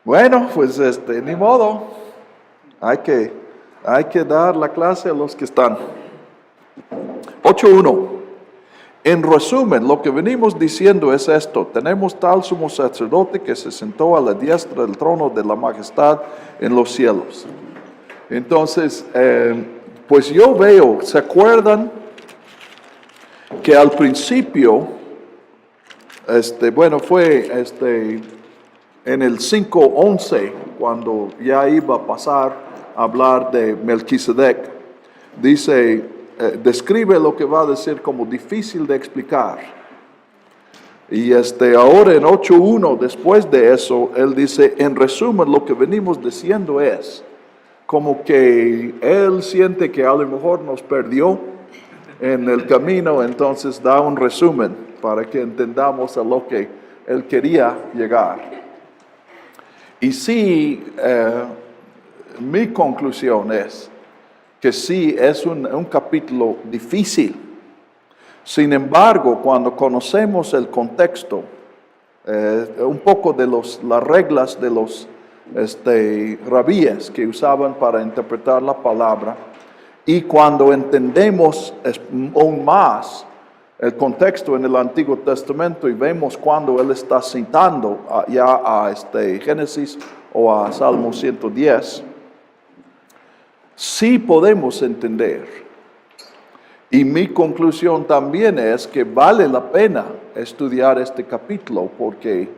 Bueno, pues ni modo. Hay que dar la clase a los que están. 8.1. En resumen, lo que venimos diciendo es esto: tenemos tal sumo sacerdote que se sentó a la diestra del trono de la majestad en los cielos. Entonces, pues yo veo, ¿se acuerdan que al principio, fue en el 5.11, cuando ya iba a pasar a hablar de Melquisedec, dice, describe lo que va a decir como difícil de explicar. Y ahora en 8.1, después de eso, él dice, en resumen, lo que venimos diciendo es, como que él siente que a lo mejor nos perdió en el camino, entonces da un resumen para que entendamos a lo que él quería llegar. Y sí, mi conclusión es que sí, es un capítulo difícil. Sin embargo, cuando conocemos el contexto, un poco de las reglas de los rabíes que usaban para interpretar la palabra, y cuando entendemos aún más el contexto en el Antiguo Testamento y vemos cuando él está citando ya a Génesis o a Salmo 110, sí podemos entender. Y mi conclusión también es que vale la pena estudiar este capítulo porque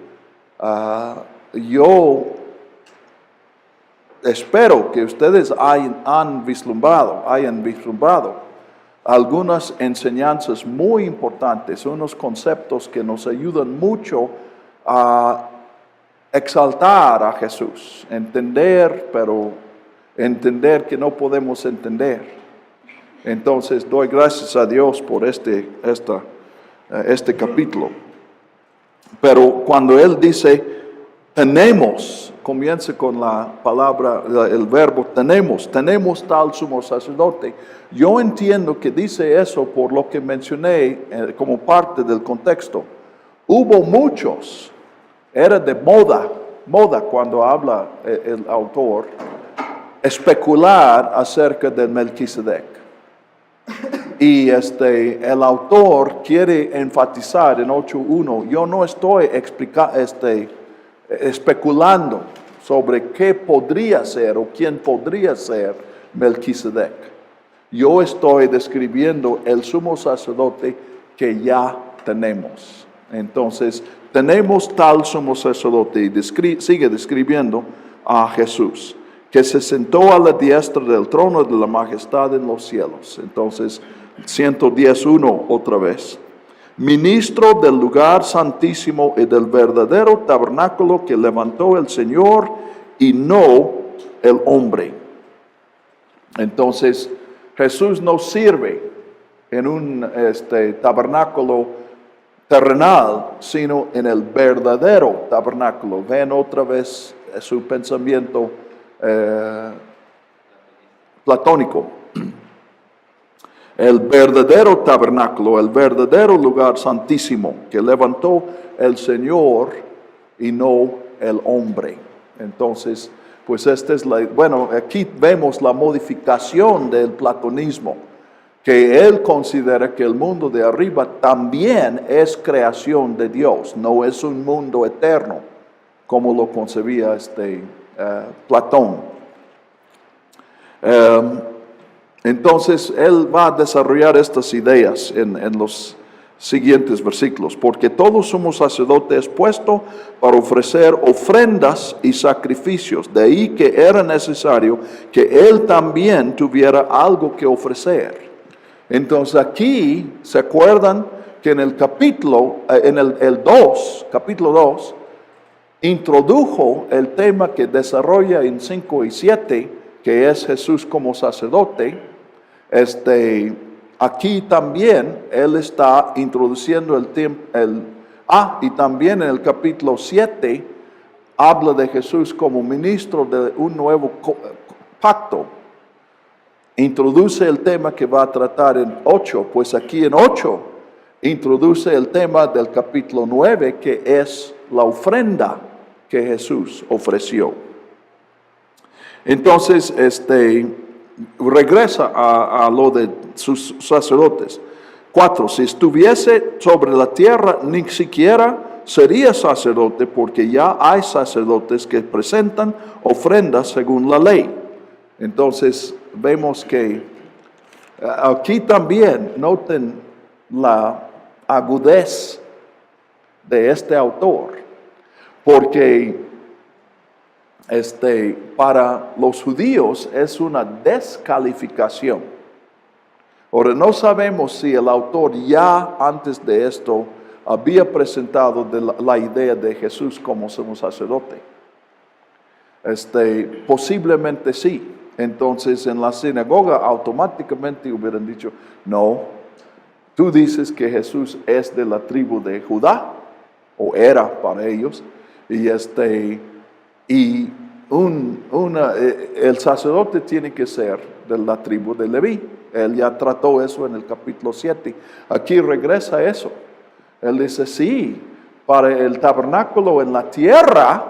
yo espero que ustedes hayan vislumbrado algunas enseñanzas muy importantes, unos conceptos que nos ayudan mucho a exaltar a Jesús, entender que no podemos entender. Entonces doy gracias a Dios por este capítulo. Pero cuando él dice tenemos, comienza con la palabra, el verbo tenemos tal sumo sacerdote. Yo entiendo que dice eso por lo que mencioné como parte del contexto. Hubo muchos, era de moda cuando habla el autor, especular acerca del Melquisedec. Y el autor quiere enfatizar en 8.1, yo no estoy especulando sobre qué podría ser o quién podría ser Melquisedec. Yo estoy describiendo el sumo sacerdote que ya tenemos. Entonces, tenemos tal sumo sacerdote y sigue describiendo a Jesús, que se sentó a la diestra del trono de la majestad en los cielos. Entonces, 110.1 otra vez. Ministro del lugar santísimo y del verdadero tabernáculo que levantó el Señor y no el hombre. Entonces, Jesús no sirve en un tabernáculo terrenal, sino en el verdadero tabernáculo. Ven otra vez su pensamiento platónico. El verdadero tabernáculo, el verdadero lugar santísimo que levantó el Señor y no el hombre. Entonces, pues aquí vemos la modificación del platonismo, que él considera que el mundo de arriba también es creación de Dios, no es un mundo eterno, como lo concebía Platón. Entonces, él va a desarrollar estas ideas en los siguientes versículos. Porque todo sumo sacerdote es puesto para ofrecer ofrendas y sacrificios. De ahí que era necesario que él también tuviera algo que ofrecer. Entonces, aquí, ¿se acuerdan que en el capítulo, capítulo 2, introdujo el tema que desarrolla en 5 y 7, que es Jesús como sacerdote? Aquí también él está introduciendo y también en el capítulo 7 habla de Jesús como ministro de un nuevo pacto. Introduce el tema que va a tratar en 8, pues aquí en 8 introduce el tema del capítulo 9, que es la ofrenda que Jesús ofreció. Entonces, regresa a lo de sus sacerdotes. 4. Si estuviese sobre la tierra, ni siquiera sería sacerdote, porque ya hay sacerdotes que presentan ofrendas según la ley. Entonces, vemos que aquí también, noten la agudez de este autor, porque para los judíos es una descalificación. Ahora, no sabemos si el autor ya antes de esto había presentado la idea de Jesús como sumo sacerdote. Posiblemente sí. Entonces, en la sinagoga automáticamente hubieran dicho, no, tú dices que Jesús es de la tribu de Judá, o era para ellos, y el sacerdote tiene que ser de la tribu de Leví. Él ya trató eso en el capítulo 7. Aquí regresa eso. Él dice, sí, para el tabernáculo en la tierra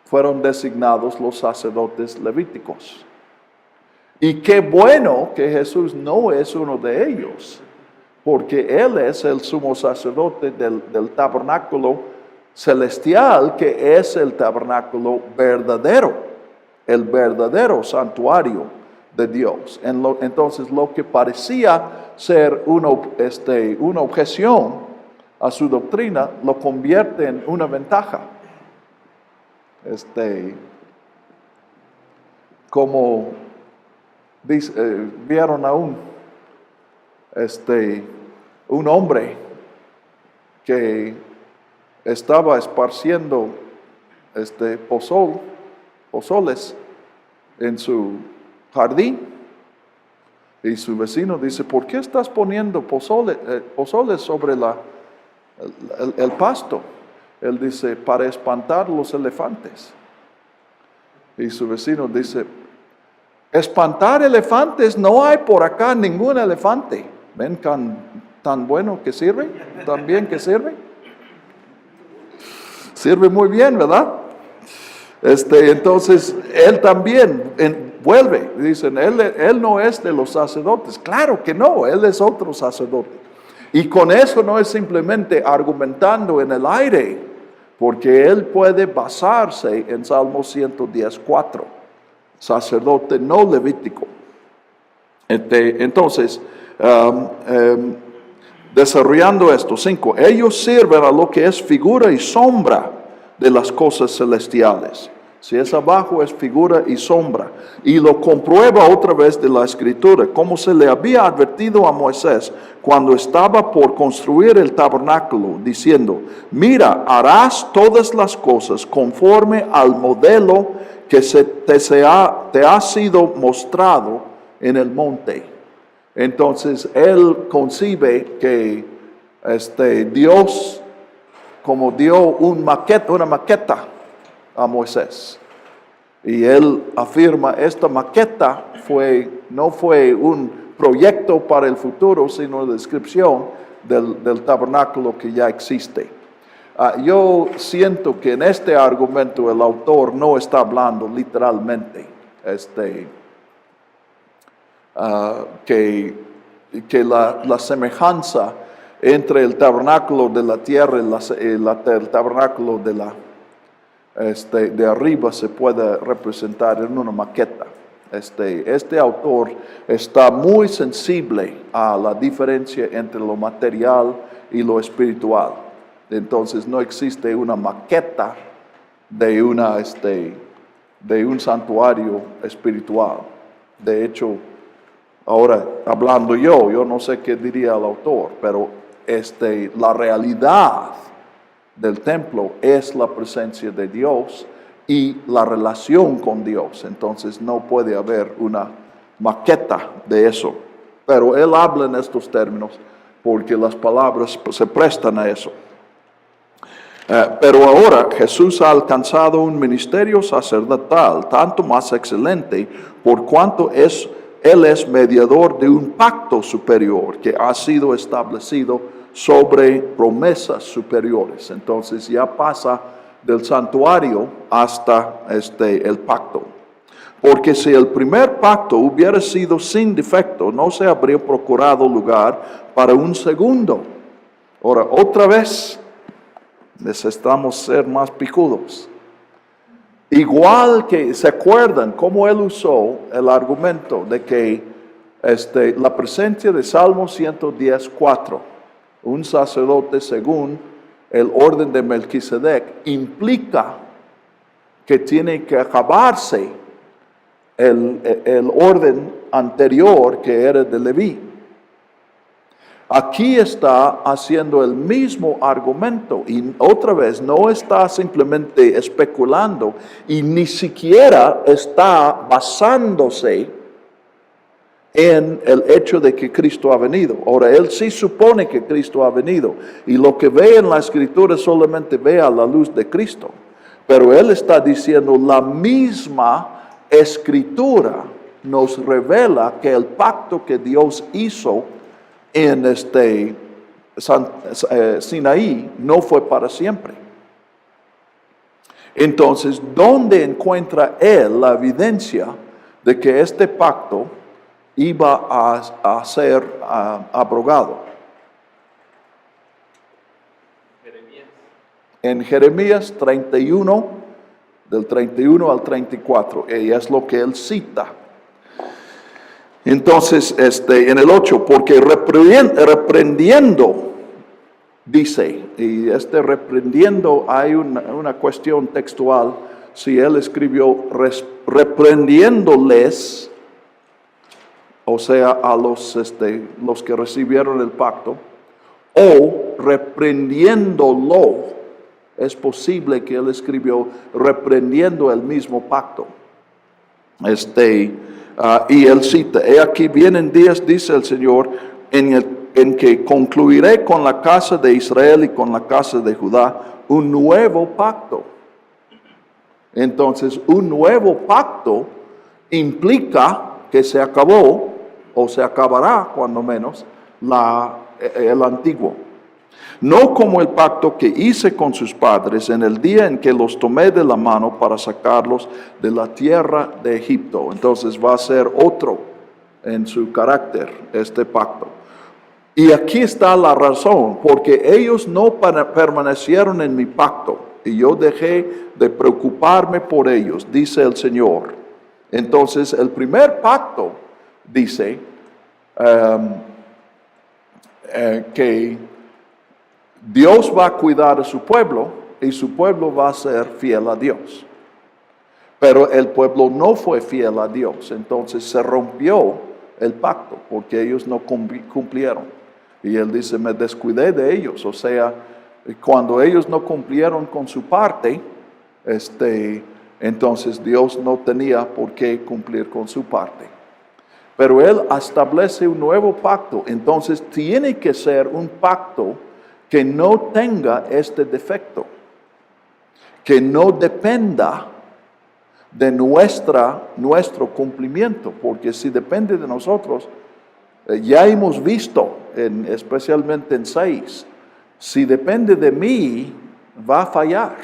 fueron designados los sacerdotes levíticos. Y qué bueno que Jesús no es uno de ellos, porque Él es el sumo sacerdote del tabernáculo celestial, que es el tabernáculo verdadero, el verdadero santuario de Dios. Entonces, lo que parecía ser una objeción a su doctrina, lo convierte en una ventaja. Como vieron a un hombre que estaba esparciendo pozoles en su jardín, y su vecino dice, ¿por qué estás poniendo pozoles sobre el pasto? Él dice, para espantar los elefantes. Y su vecino dice, espantar elefantes, no hay por acá ningún elefante. ¿Ven tan bueno que sirve? ¿Tan bien que sirve? Sirve muy bien, ¿verdad? Entonces, él también vuelve. Dicen, él no es de los sacerdotes. Claro que no, él es otro sacerdote. Y con eso no es simplemente argumentando en el aire, porque él puede basarse en Salmo 110:4, sacerdote no levítico. Entonces, desarrollando esto, 5, ellos sirven a lo que es figura y sombra de las cosas celestiales. Si es abajo, es figura y sombra. Y lo comprueba otra vez de la Escritura, como se le había advertido a Moisés cuando estaba por construir el tabernáculo, diciendo, mira, harás todas las cosas conforme al modelo que te ha sido mostrado en el monte. Entonces, él concibe que Dios, como dio una maqueta a Moisés, y él afirma, esta maqueta no fue un proyecto para el futuro, sino una descripción del tabernáculo que ya existe. Yo siento que en este argumento el autor no está hablando literalmente, que la semejanza entre el tabernáculo de la tierra y el tabernáculo de arriba se puede representar en una maqueta. Este autor está muy sensible a la diferencia entre lo material y lo espiritual. Entonces no existe una maqueta de un santuario espiritual. De hecho, ahora hablando yo no sé qué diría el autor, pero la realidad del templo es la presencia de Dios y la relación con Dios. Entonces no puede haber una maqueta de eso. Pero él habla en estos términos porque las palabras se prestan a eso. Pero ahora Jesús ha alcanzado un ministerio sacerdotal tanto más excelente por cuanto Él es mediador de un pacto superior que ha sido establecido sobre promesas superiores. Entonces ya pasa del santuario hasta el pacto. Porque si el primer pacto hubiera sido sin defecto, no se habría procurado lugar para un segundo. Ahora, otra vez, necesitamos ser más picudos. Igual que, ¿se acuerdan cómo él usó el argumento de que la presencia de Salmo 110:4, un sacerdote según el orden de Melquisedec, implica que tiene que acabarse el orden anterior que era de Leví? Aquí está haciendo el mismo argumento y otra vez no está simplemente especulando y ni siquiera está basándose en el hecho de que Cristo ha venido. Ahora, él sí supone que Cristo ha venido y lo que ve en la Escritura solamente ve a la luz de Cristo. Pero él está diciendo la misma Escritura nos revela que el pacto que Dios hizo en Sinaí no fue para siempre. Entonces, ¿dónde encuentra él la evidencia de que este pacto iba a ser abrogado? En Jeremías 31, del 31 al 34, y es lo que él cita. Entonces, en el 8, porque reprendiendo, dice, y reprendiendo hay una cuestión textual, si él escribió reprendiéndoles, o sea, a los que recibieron el pacto, o reprendiéndolo, es posible que él escribió reprendiendo el mismo pacto. Y él cita, he aquí vienen días, dice el Señor, en que concluiré con la casa de Israel y con la casa de Judá un nuevo pacto. Entonces, un nuevo pacto implica que se acabó, o se acabará cuando menos, el antiguo. No como el pacto que hice con sus padres en el día en que los tomé de la mano para sacarlos de la tierra de Egipto. Entonces va a ser otro en su carácter este pacto. Y aquí está la razón, porque ellos no permanecieron en mi pacto y yo dejé de preocuparme por ellos, dice el Señor. Entonces el primer pacto dice que Dios va a cuidar a su pueblo y su pueblo va a ser fiel a Dios. Pero el pueblo no fue fiel a Dios, entonces se rompió el pacto porque ellos no cumplieron. Y él dice, me descuidé de ellos. O sea, cuando ellos no cumplieron con su parte, entonces Dios no tenía por qué cumplir con su parte. Pero él establece un nuevo pacto, entonces tiene que ser un pacto que no tenga este defecto, que no dependa de nuestro cumplimiento, porque si depende de nosotros, ya hemos visto, especialmente en 6, si depende de mí, va a fallar.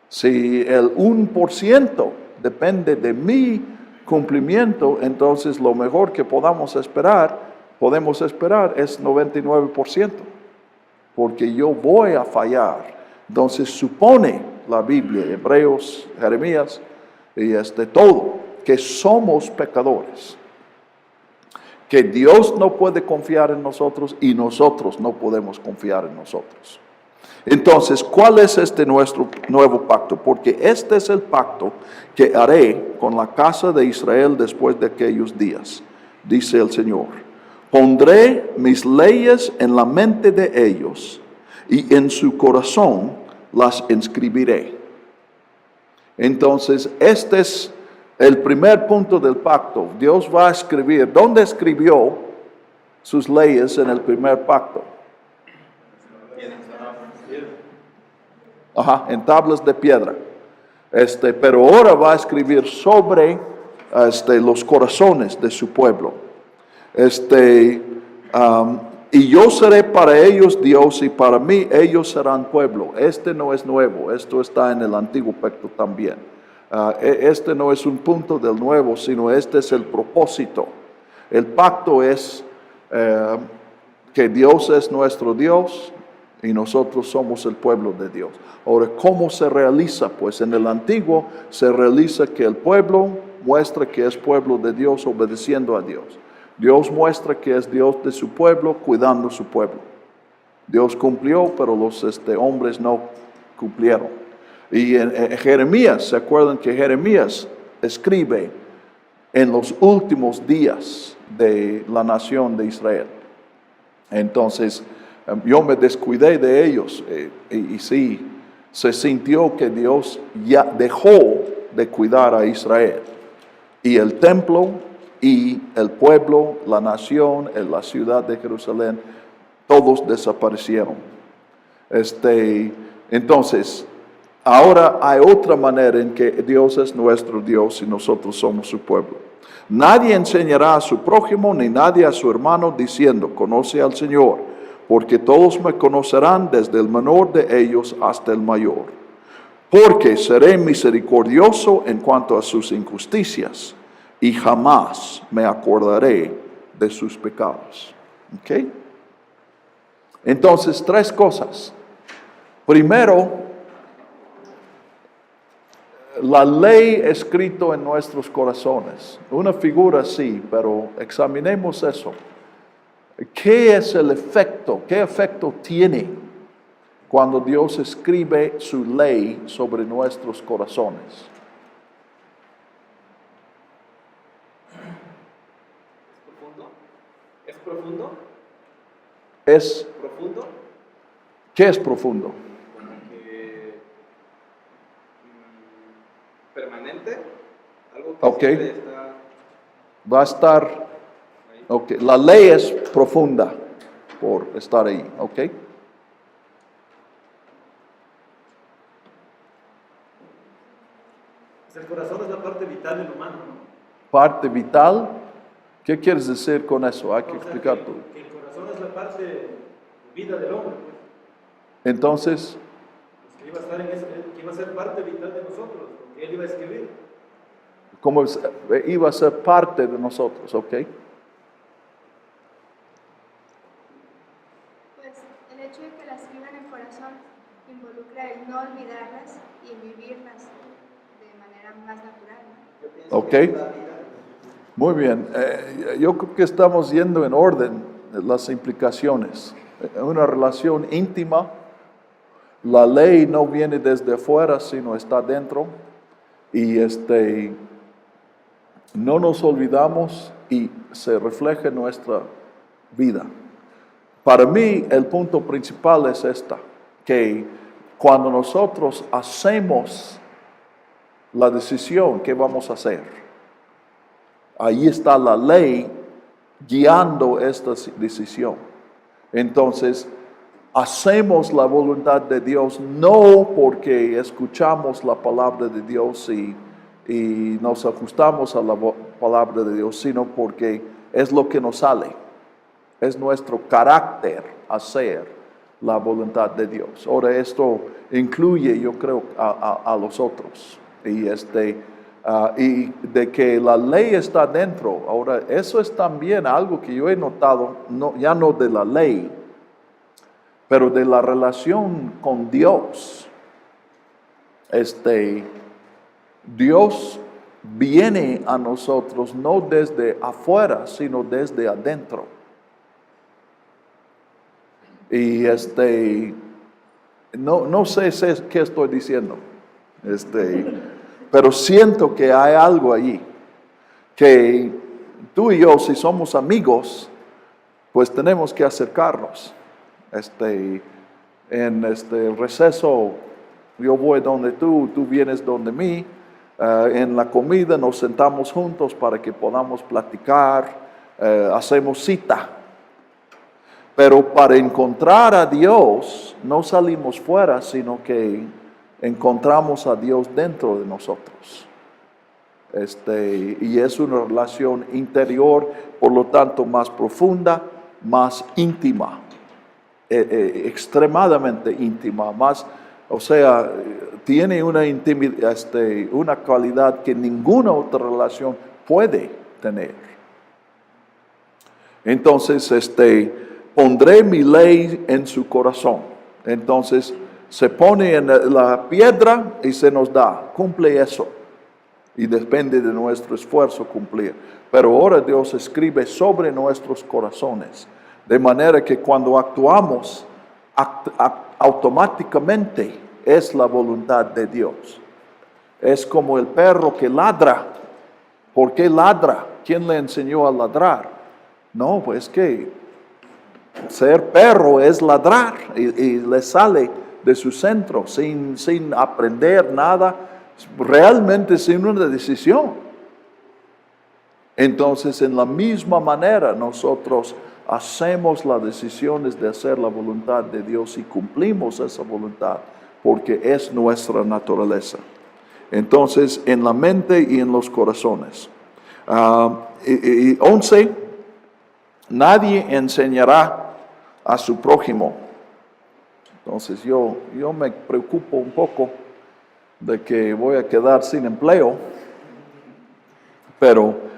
Si el 1% depende de mi cumplimiento, entonces lo mejor que podemos esperar es 99%, porque yo voy a fallar. Entonces supone la Biblia, Hebreos, Jeremías y todo, que somos pecadores, que Dios no puede confiar en nosotros y nosotros no podemos confiar en nosotros. Entonces, ¿cuál es nuestro nuevo pacto? Porque este es el pacto que haré con la casa de Israel después de aquellos días, dice el Señor. Pondré mis leyes en la mente de ellos y en su corazón las inscribiré. Entonces, este es el primer punto del pacto. Dios va a escribir. ¿Dónde escribió sus leyes en el primer pacto? En tablas de piedra. Pero ahora va a escribir sobre los corazones de su pueblo. Y yo seré para ellos Dios y para mí ellos serán pueblo. Este no es nuevo, esto está en el antiguo pacto también. Este no es un punto del nuevo, sino este es el propósito. El pacto es que Dios es nuestro Dios y nosotros somos el pueblo de Dios. Ahora, ¿cómo se realiza? Pues en el antiguo se realiza que el pueblo muestra que es pueblo de Dios obedeciendo a Dios. Dios muestra que es Dios de su pueblo, cuidando su pueblo. Dios cumplió, pero los hombres no cumplieron. Y en Jeremías, ¿se acuerdan que Jeremías escribe en los últimos días de la nación de Israel? Entonces, yo me descuidé de ellos y sí, se sintió que Dios ya dejó de cuidar a Israel. Y el templo y el pueblo, la nación, la ciudad de Jerusalén, todos desaparecieron. Entonces, ahora hay otra manera en que Dios es nuestro Dios y nosotros somos su pueblo. Nadie enseñará a su prójimo ni nadie a su hermano diciendo, conoce al Señor, porque todos me conocerán desde el menor de ellos hasta el mayor. Porque seré misericordioso en cuanto a sus injusticias y jamás me acordaré de sus pecados. ¿Ok? Entonces, tres cosas. Primero, la ley escrito en nuestros corazones. Una figura sí, pero examinemos eso. ¿Qué es el efecto? ¿Qué efecto tiene cuando Dios escribe su ley sobre nuestros corazones? ¿Es profundo? ¿Es ¿Profundo? qué es profundo? Permanente. Algo que Ok. siempre está Va a estar, ahí. ok, la ley es profunda por estar ahí, ok. El corazón es la parte vital del humano, ¿no? Parte vital, ¿qué quieres decir con eso? Hay que O sea, explicar todo. que el corazón es la parte de vida del hombre, pues. Entonces, Pues que iba a estar en ese, que iba a ser parte vital de nosotros, porque él iba a escribir. como iba a ser parte de nosotros, ok. Pues el hecho de que las escriba en el corazón involucra el no olvidarlas y vivirlas de manera más natural, ¿no? Yo pienso Ok. que es la vida. Muy bien, yo creo que estamos yendo en orden las implicaciones. Una relación íntima, la ley no viene desde afuera, sino está dentro. Y no nos olvidamos y se refleja en nuestra vida. Para mí el punto principal es que cuando nosotros hacemos la decisión, ¿qué vamos a hacer? Ahí está la ley guiando esta decisión. Entonces, hacemos la voluntad de Dios no porque escuchamos la palabra de Dios y nos ajustamos a la palabra de Dios, sino porque es lo que nos sale. Es nuestro carácter hacer la voluntad de Dios. Ahora esto incluye, yo creo, a los otros. Y de que la ley está dentro. Ahora, eso es también algo que yo he notado, ya no de la ley, pero de la relación con Dios. Dios viene a nosotros no desde afuera, sino desde adentro. Y no sé qué estoy diciendo. Pero siento que hay algo allí. Que tú y yo, si somos amigos, pues tenemos que acercarnos. En el receso, yo voy donde tú vienes donde mí. En la comida nos sentamos juntos para que podamos platicar. Hacemos cita. Pero para encontrar a Dios, no salimos fuera, sino que encontramos a Dios dentro de nosotros. Y es una relación interior, por lo tanto más profunda, más íntima, extremadamente íntima, más, o sea, tiene una intimidad, una cualidad que ninguna otra relación puede tener. Entonces, pondré mi ley en su corazón. Entonces, se pone en la piedra y se nos da, cumple eso. Y depende de nuestro esfuerzo cumplir. Pero ahora Dios escribe sobre nuestros corazones, de manera que cuando actuamos, automáticamente es la voluntad de Dios. Es como el perro que ladra. ¿Por qué ladra? ¿Quién le enseñó a ladrar? No, pues que ser perro es ladrar y le sale de su centro sin aprender nada, realmente sin una decisión. Entonces, en la misma manera, nosotros hacemos las decisiones de hacer la voluntad de Dios y cumplimos esa voluntad, porque es nuestra naturaleza. Entonces, en la mente y en los corazones. 11, nadie enseñará a su prójimo. Entonces, yo me preocupo un poco de que voy a quedar sin empleo, pero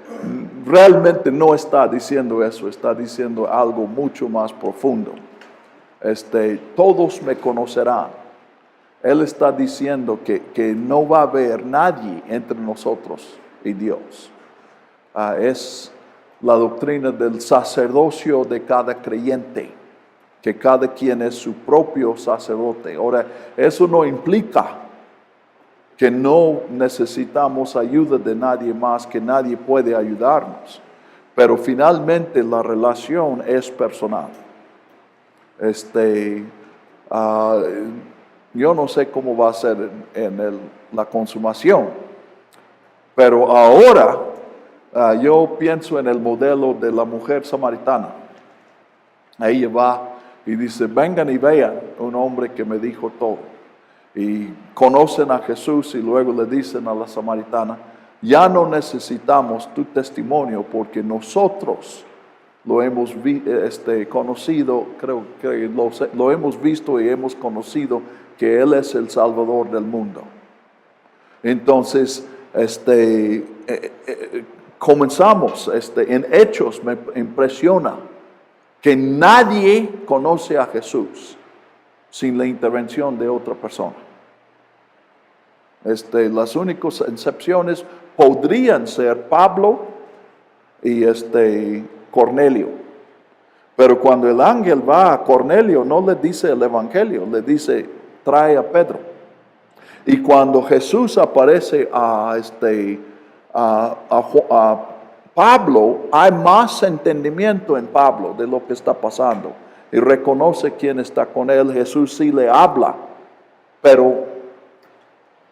realmente no está diciendo eso, está diciendo algo mucho más profundo. Todos me conocerán. Él está diciendo que no va a haber nadie entre nosotros y Dios. Es la doctrina del sacerdocio de cada creyente, que cada quien es su propio sacerdote. Ahora, eso no implica que no necesitamos ayuda de nadie más, que nadie puede ayudarnos. Pero finalmente la relación es personal. Yo no sé cómo va a ser en la consumación, pero ahora yo pienso en el modelo de la mujer samaritana. Ella va y dice, vengan y vean un hombre que me dijo todo. Y conocen a Jesús y luego le dicen a la samaritana, ya no necesitamos tu testimonio porque nosotros lo hemos conocido, creo que lo hemos visto y hemos conocido que Él es el Salvador del mundo. Entonces, comenzamos, en Hechos me impresiona que nadie conoce a Jesús sin la intervención de otra persona. Las únicas excepciones podrían ser Pablo y Cornelio. Pero cuando el ángel va a Cornelio, no le dice el evangelio, le dice, trae a Pedro. Y cuando Jesús aparece a Pablo, hay más entendimiento en Pablo de lo que está pasando. Y reconoce quién está con él. Jesús sí le habla, pero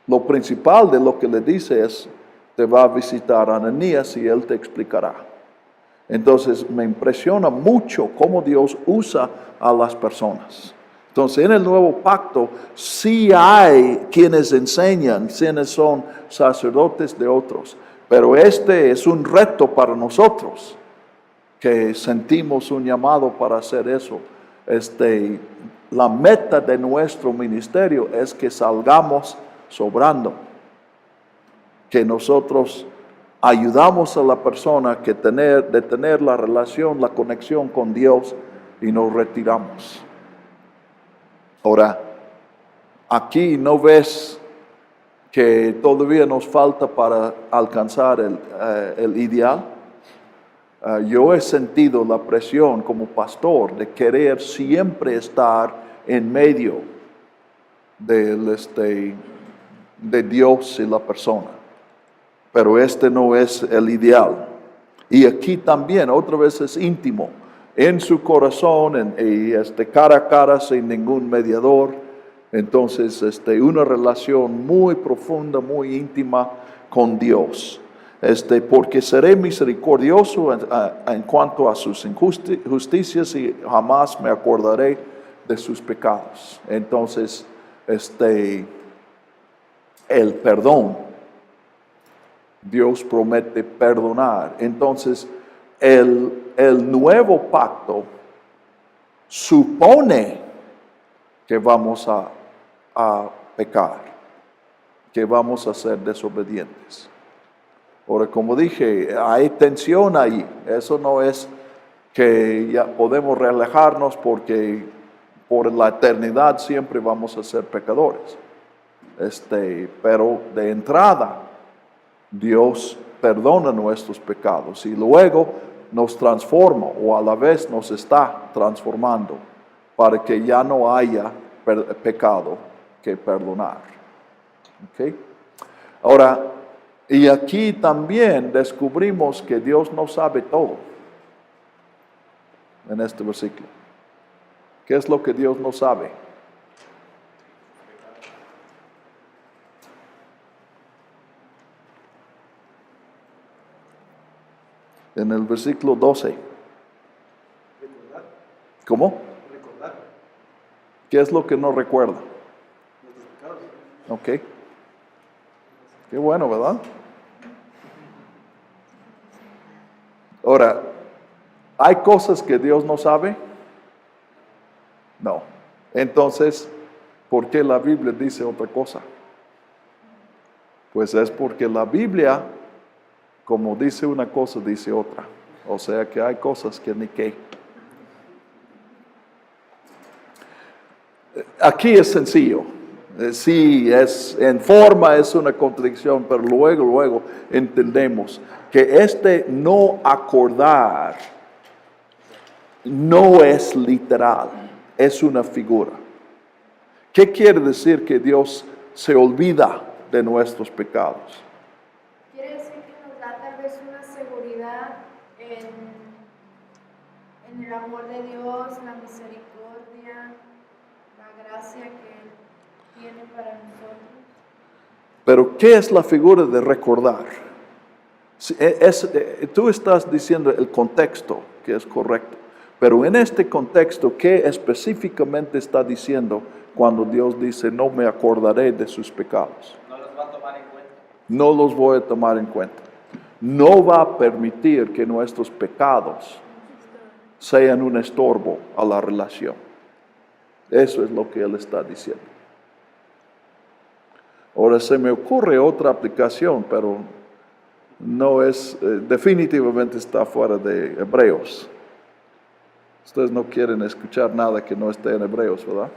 lo principal de lo que le dice es, te va a visitar Ananías y él te explicará. Entonces me impresiona mucho cómo Dios usa a las personas. Entonces en el nuevo pacto sí hay quienes enseñan, quienes son sacerdotes de otros. Pero es un reto para nosotros, que sentimos un llamado para hacer eso. La meta de nuestro ministerio es que salgamos sobrando, que nosotros ayudamos a la persona de tener la relación, la conexión con Dios y nos retiramos. Ahora, aquí no ves que todavía nos falta para alcanzar el ideal. Yo he sentido la presión como pastor de querer siempre estar en medio de Dios y la persona. Pero no es el ideal. Y aquí también, otra vez es íntimo, en su corazón, y cara a cara, sin ningún mediador. Entonces, una relación muy profunda, muy íntima con Dios. Porque seré misericordioso en cuanto a sus injusticias y jamás me acordaré de sus pecados. Entonces, el perdón, Dios promete perdonar. Entonces, el nuevo pacto supone que vamos a pecar, que vamos a ser desobedientes. Ahora, como dije, hay tensión ahí. Eso no es que ya podemos relajarnos porque por la eternidad siempre vamos a ser pecadores. Pero de entrada, Dios perdona nuestros pecados y luego nos transforma, o a la vez nos está transformando para que ya no haya pecado que perdonar. ¿Okay? Ahora, y aquí también descubrimos que Dios no sabe todo en este versículo. ¿Qué es lo que Dios no sabe? En el versículo 12. Recordar, ¿Cómo? recordar ¿Qué es lo que no recuerda? nuestros pecados. Ok. Qué bueno, ¿verdad? Ahora, ¿hay cosas que Dios no sabe? No. Entonces, ¿por qué la Biblia dice otra cosa? Pues es porque la Biblia, como dice una cosa, dice otra. O sea que hay cosas que ni qué. Aquí es sencillo. Sí, en forma es una contradicción, pero luego entendemos que no acordar no es literal, es una figura. ¿Qué quiere decir que Dios se olvida de nuestros pecados? Quiere decir que nos da tal vez una seguridad en el amor de Dios, la misericordia, la gracia que Él tiene para nosotros. Pero ¿qué es la figura de recordar? Tú estás diciendo el contexto, que es correcto. Pero en este contexto, ¿qué específicamente está diciendo cuando Dios dice, no me acordaré de sus pecados? No los va a tomar en cuenta. No los voy a tomar en cuenta. No va a permitir que nuestros pecados sean un estorbo a la relación. Eso es lo que Él está diciendo. Ahora se me ocurre otra aplicación, pero no es, definitivamente está fuera de Hebreos. Ustedes no quieren escuchar nada que no esté en Hebreos, ¿verdad?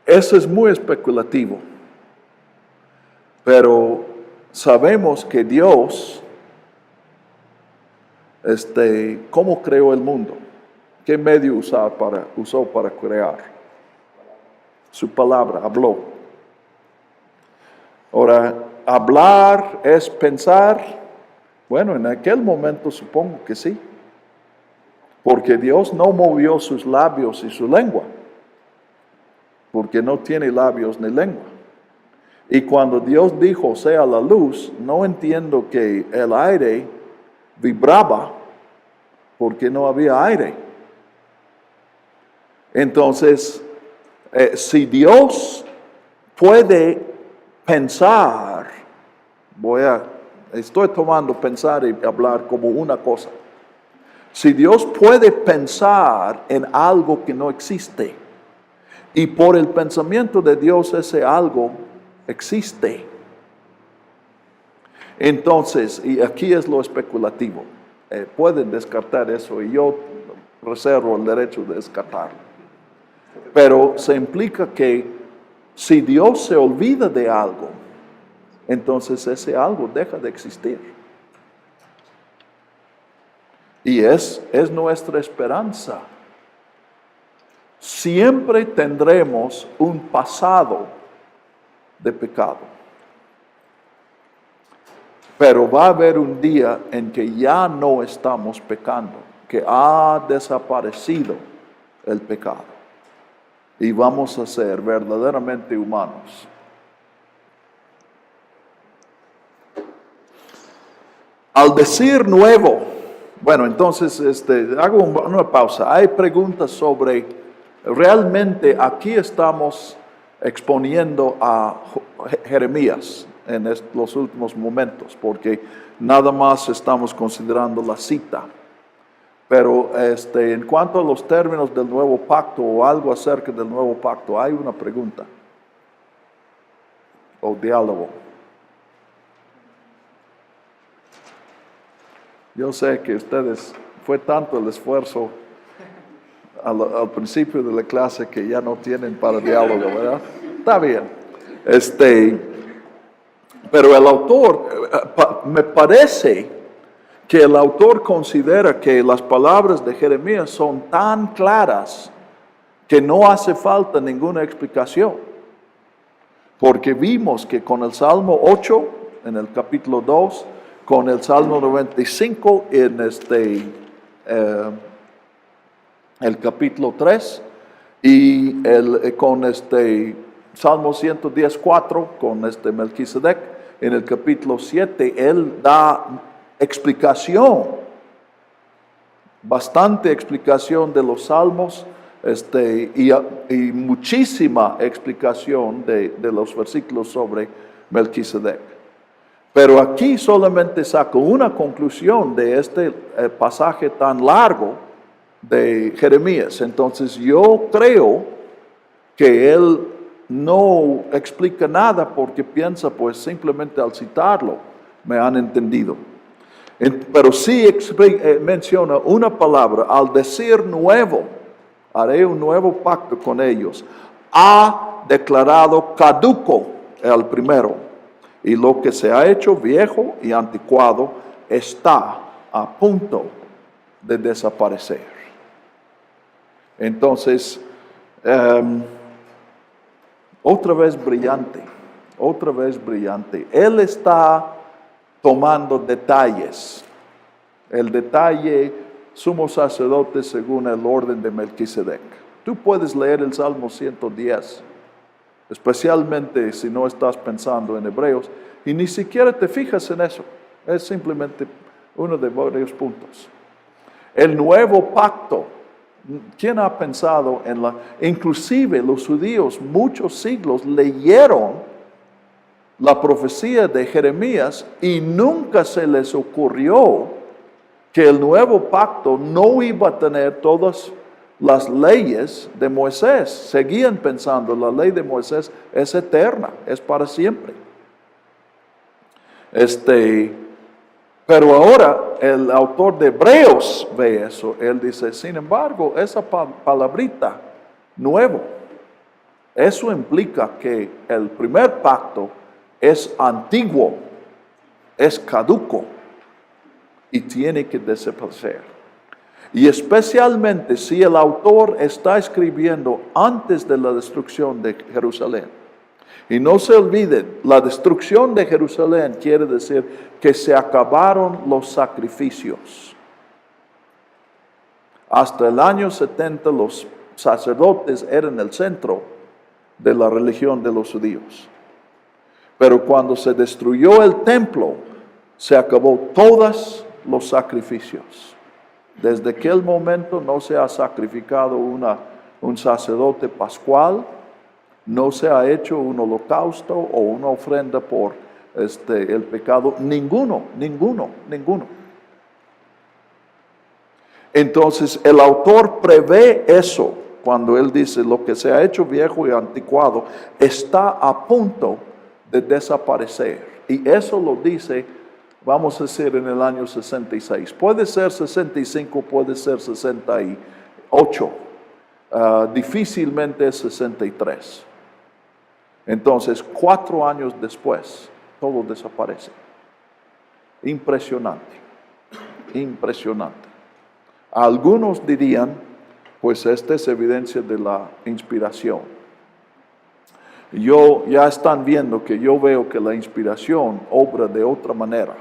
Eso es muy especulativo. Pero sabemos que Dios, ¿cómo creó el mundo? ¿Qué medio usó para crear? Su palabra, habló. Ahora, hablar es pensar. Bueno, en aquel momento supongo que sí. Porque Dios no movió sus labios y su lengua. Porque no tiene labios ni lengua. Y cuando Dios dijo, sea la luz, no entiendo que el aire vibraba porque no había aire. Entonces, si Dios puede pensar, estoy tomando pensar y hablar como una cosa. Si Dios puede pensar en algo que no existe, y por el pensamiento de Dios ese algo existe. Entonces, y aquí es lo especulativo, pueden descartar eso y yo reservo el derecho de descartarlo. Pero se implica que si Dios se olvida de algo, entonces ese algo deja de existir. Y es nuestra esperanza. Siempre tendremos un pasado de pecado. Pero va a haber un día en que ya no estamos pecando, que ha desaparecido el pecado. Y vamos a ser verdaderamente humanos. Al decir nuevo, bueno, entonces hago una pausa. Hay preguntas sobre, realmente aquí estamos exponiendo a Jeremías en los últimos momentos, porque nada más estamos considerando la cita. Pero en cuanto a los términos del nuevo pacto o algo acerca del nuevo pacto, hay una pregunta o diálogo. Yo sé que ustedes, fue tanto el esfuerzo al principio de la clase que ya no tienen para diálogo, ¿verdad? Está bien. Pero el autor, me parece que el autor considera que las palabras de Jeremías son tan claras que no hace falta ninguna explicación. Porque vimos que con el Salmo 8, en el capítulo 2, con el Salmo 95, en el capítulo 3, y con Salmo 114, con Melquisedec, en el capítulo 7, él da explicación, bastante explicación de los salmos, y muchísima explicación de los versículos sobre Melquisedec. Pero aquí solamente saco una conclusión de este pasaje tan largo de Jeremías. Entonces yo creo que él no explica nada porque piensa, pues simplemente al citarlo me han entendido. Pero sí menciona una palabra, al decir nuevo, haré un nuevo pacto con ellos. Ha declarado caduco el primero, y lo que se ha hecho viejo y anticuado está a punto de desaparecer. Entonces, otra vez brillante. Él está tomando detalles. El detalle, sumo sacerdote según el orden de Melquisedec. Tú puedes leer el Salmo 110, especialmente si no estás pensando en Hebreos, y ni siquiera te fijas en eso. Es simplemente uno de varios puntos. El nuevo pacto. ¿Quién ha pensado en inclusive los judíos, muchos siglos leyeron la profecía de Jeremías y nunca se les ocurrió que el nuevo pacto no iba a tener todas las leyes de Moisés? Seguían pensando, la ley de Moisés es eterna, es para siempre. Pero ahora el autor de Hebreos ve eso. Él dice, sin embargo, esa palabrita, nuevo, eso implica que el primer pacto es antiguo, es caduco y tiene que desaparecer. Y especialmente si el autor está escribiendo antes de la destrucción de Jerusalén. Y no se olviden, la destrucción de Jerusalén quiere decir que se acabaron los sacrificios. Hasta el año 70 los sacerdotes eran el centro de la religión de los judíos. Pero cuando se destruyó el templo, se acabó todos los sacrificios. Desde aquel momento no se ha sacrificado un sacerdote pascual, no se ha hecho un holocausto o una ofrenda por el pecado, ninguno. Entonces el autor prevé eso cuando él dice lo que se ha hecho viejo y anticuado está a punto de desaparecer. Y eso lo dice, vamos a decir, en el año 66. Puede ser 65, puede ser 68. Difícilmente es 63. Entonces, 4 años después, todo desaparece. Impresionante. Algunos dirían, pues esta es evidencia de la inspiración. Ya están viendo que yo veo que la inspiración obra de otra manera.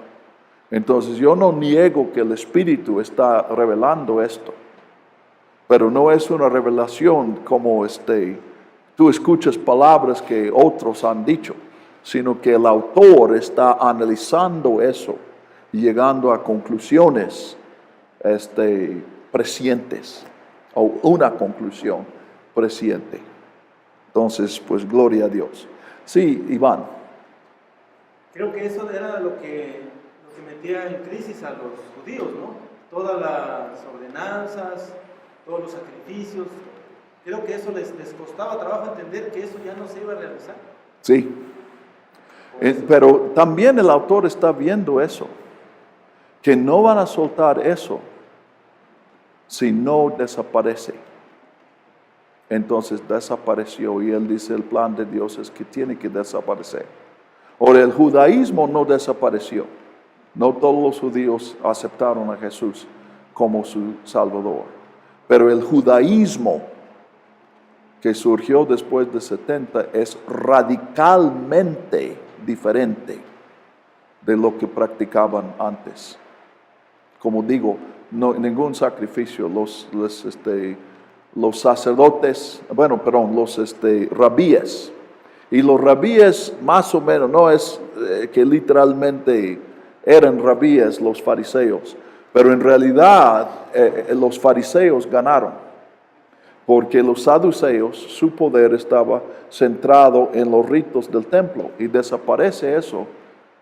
Entonces yo no niego que el Espíritu está revelando esto. Pero no es una revelación como tú escuchas palabras que otros han dicho, sino que el autor está analizando eso y llegando a conclusiones prescientes, o una conclusión presciente. Entonces, pues gloria a Dios. Sí, Iván. Creo que eso era lo que metía en crisis a los judíos, ¿no? todas las ordenanzas, todos los sacrificios. Creo que eso les costaba trabajo entender que eso ya no se iba a realizar. Sí. Pero también el autor está viendo eso, que no van a soltar eso si no desaparece. Entonces desapareció y él dice el plan de Dios es que tiene que desaparecer. Ahora el judaísmo no desapareció. No todos los judíos aceptaron a Jesús como su Salvador. Pero el judaísmo que surgió después de 70 es radicalmente diferente de lo que practicaban antes. Como digo, no, ningún sacrificio. Los sacerdotes, los rabíes. Y los rabíes más o menos, no es que literalmente eran rabíes los fariseos, pero en realidad los fariseos ganaron, porque los saduceos, su poder estaba centrado en los ritos del templo, y desaparece eso,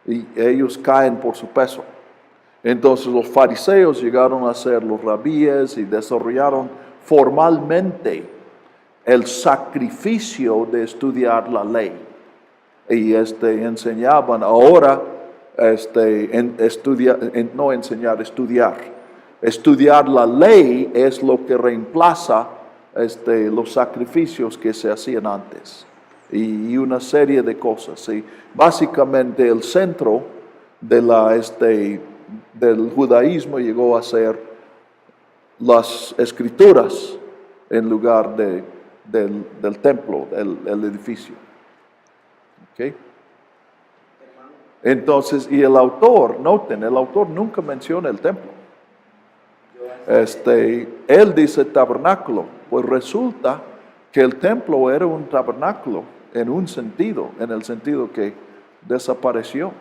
y ellos caen por su peso. Entonces los fariseos llegaron a ser los rabíes y desarrollaron formalmente el sacrificio de estudiar la ley. Y enseñaban ahora, estudiar. Estudiar la ley es lo que reemplaza los sacrificios que se hacían antes. Y una serie de cosas. Y básicamente el centro de del judaísmo llegó a ser las escrituras en lugar del templo, el edificio. ¿Okay? Entonces, y el autor, noten, el autor nunca menciona el templo. Él dice tabernáculo, pues resulta que el templo era un tabernáculo en un sentido, en el sentido que desapareció.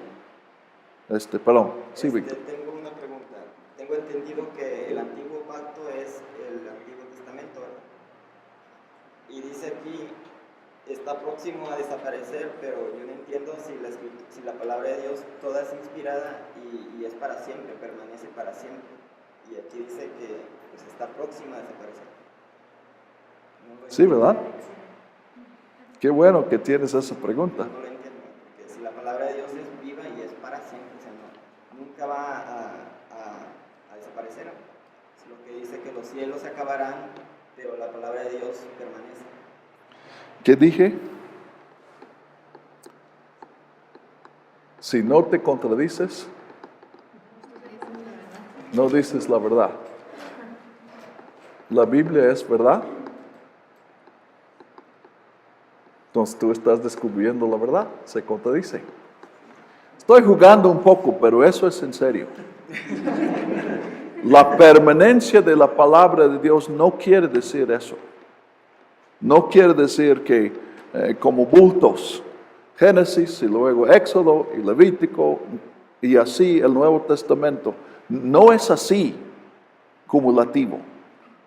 Sí, Víctor. Tengo una pregunta. Tengo entendido que el antiguo pacto es el Antiguo Testamento, ¿verdad? Y dice aquí, está próximo a desaparecer, pero yo no entiendo si la palabra de Dios toda es inspirada y es para siempre, permanece para siempre. Y aquí dice que pues, está próxima a desaparecer. Sí, ¿verdad? Qué bueno que tienes esa pregunta. No lo entiendo, porque si la palabra de Dios es viva y es para siempre, o sea, nunca va a desaparecer. Es lo que dice que los cielos se acabarán, pero la palabra de Dios permanece. ¿Qué dije? Si no te contradices, no dices la verdad. La Biblia es verdad. Entonces tú estás descubriendo la verdad, se contradice. Estoy jugando un poco, pero eso es en serio. La permanencia de la palabra de Dios no quiere decir eso. No quiere decir que como bultos, Génesis y luego Éxodo y Levítico y así el Nuevo Testamento. No es así cumulativo.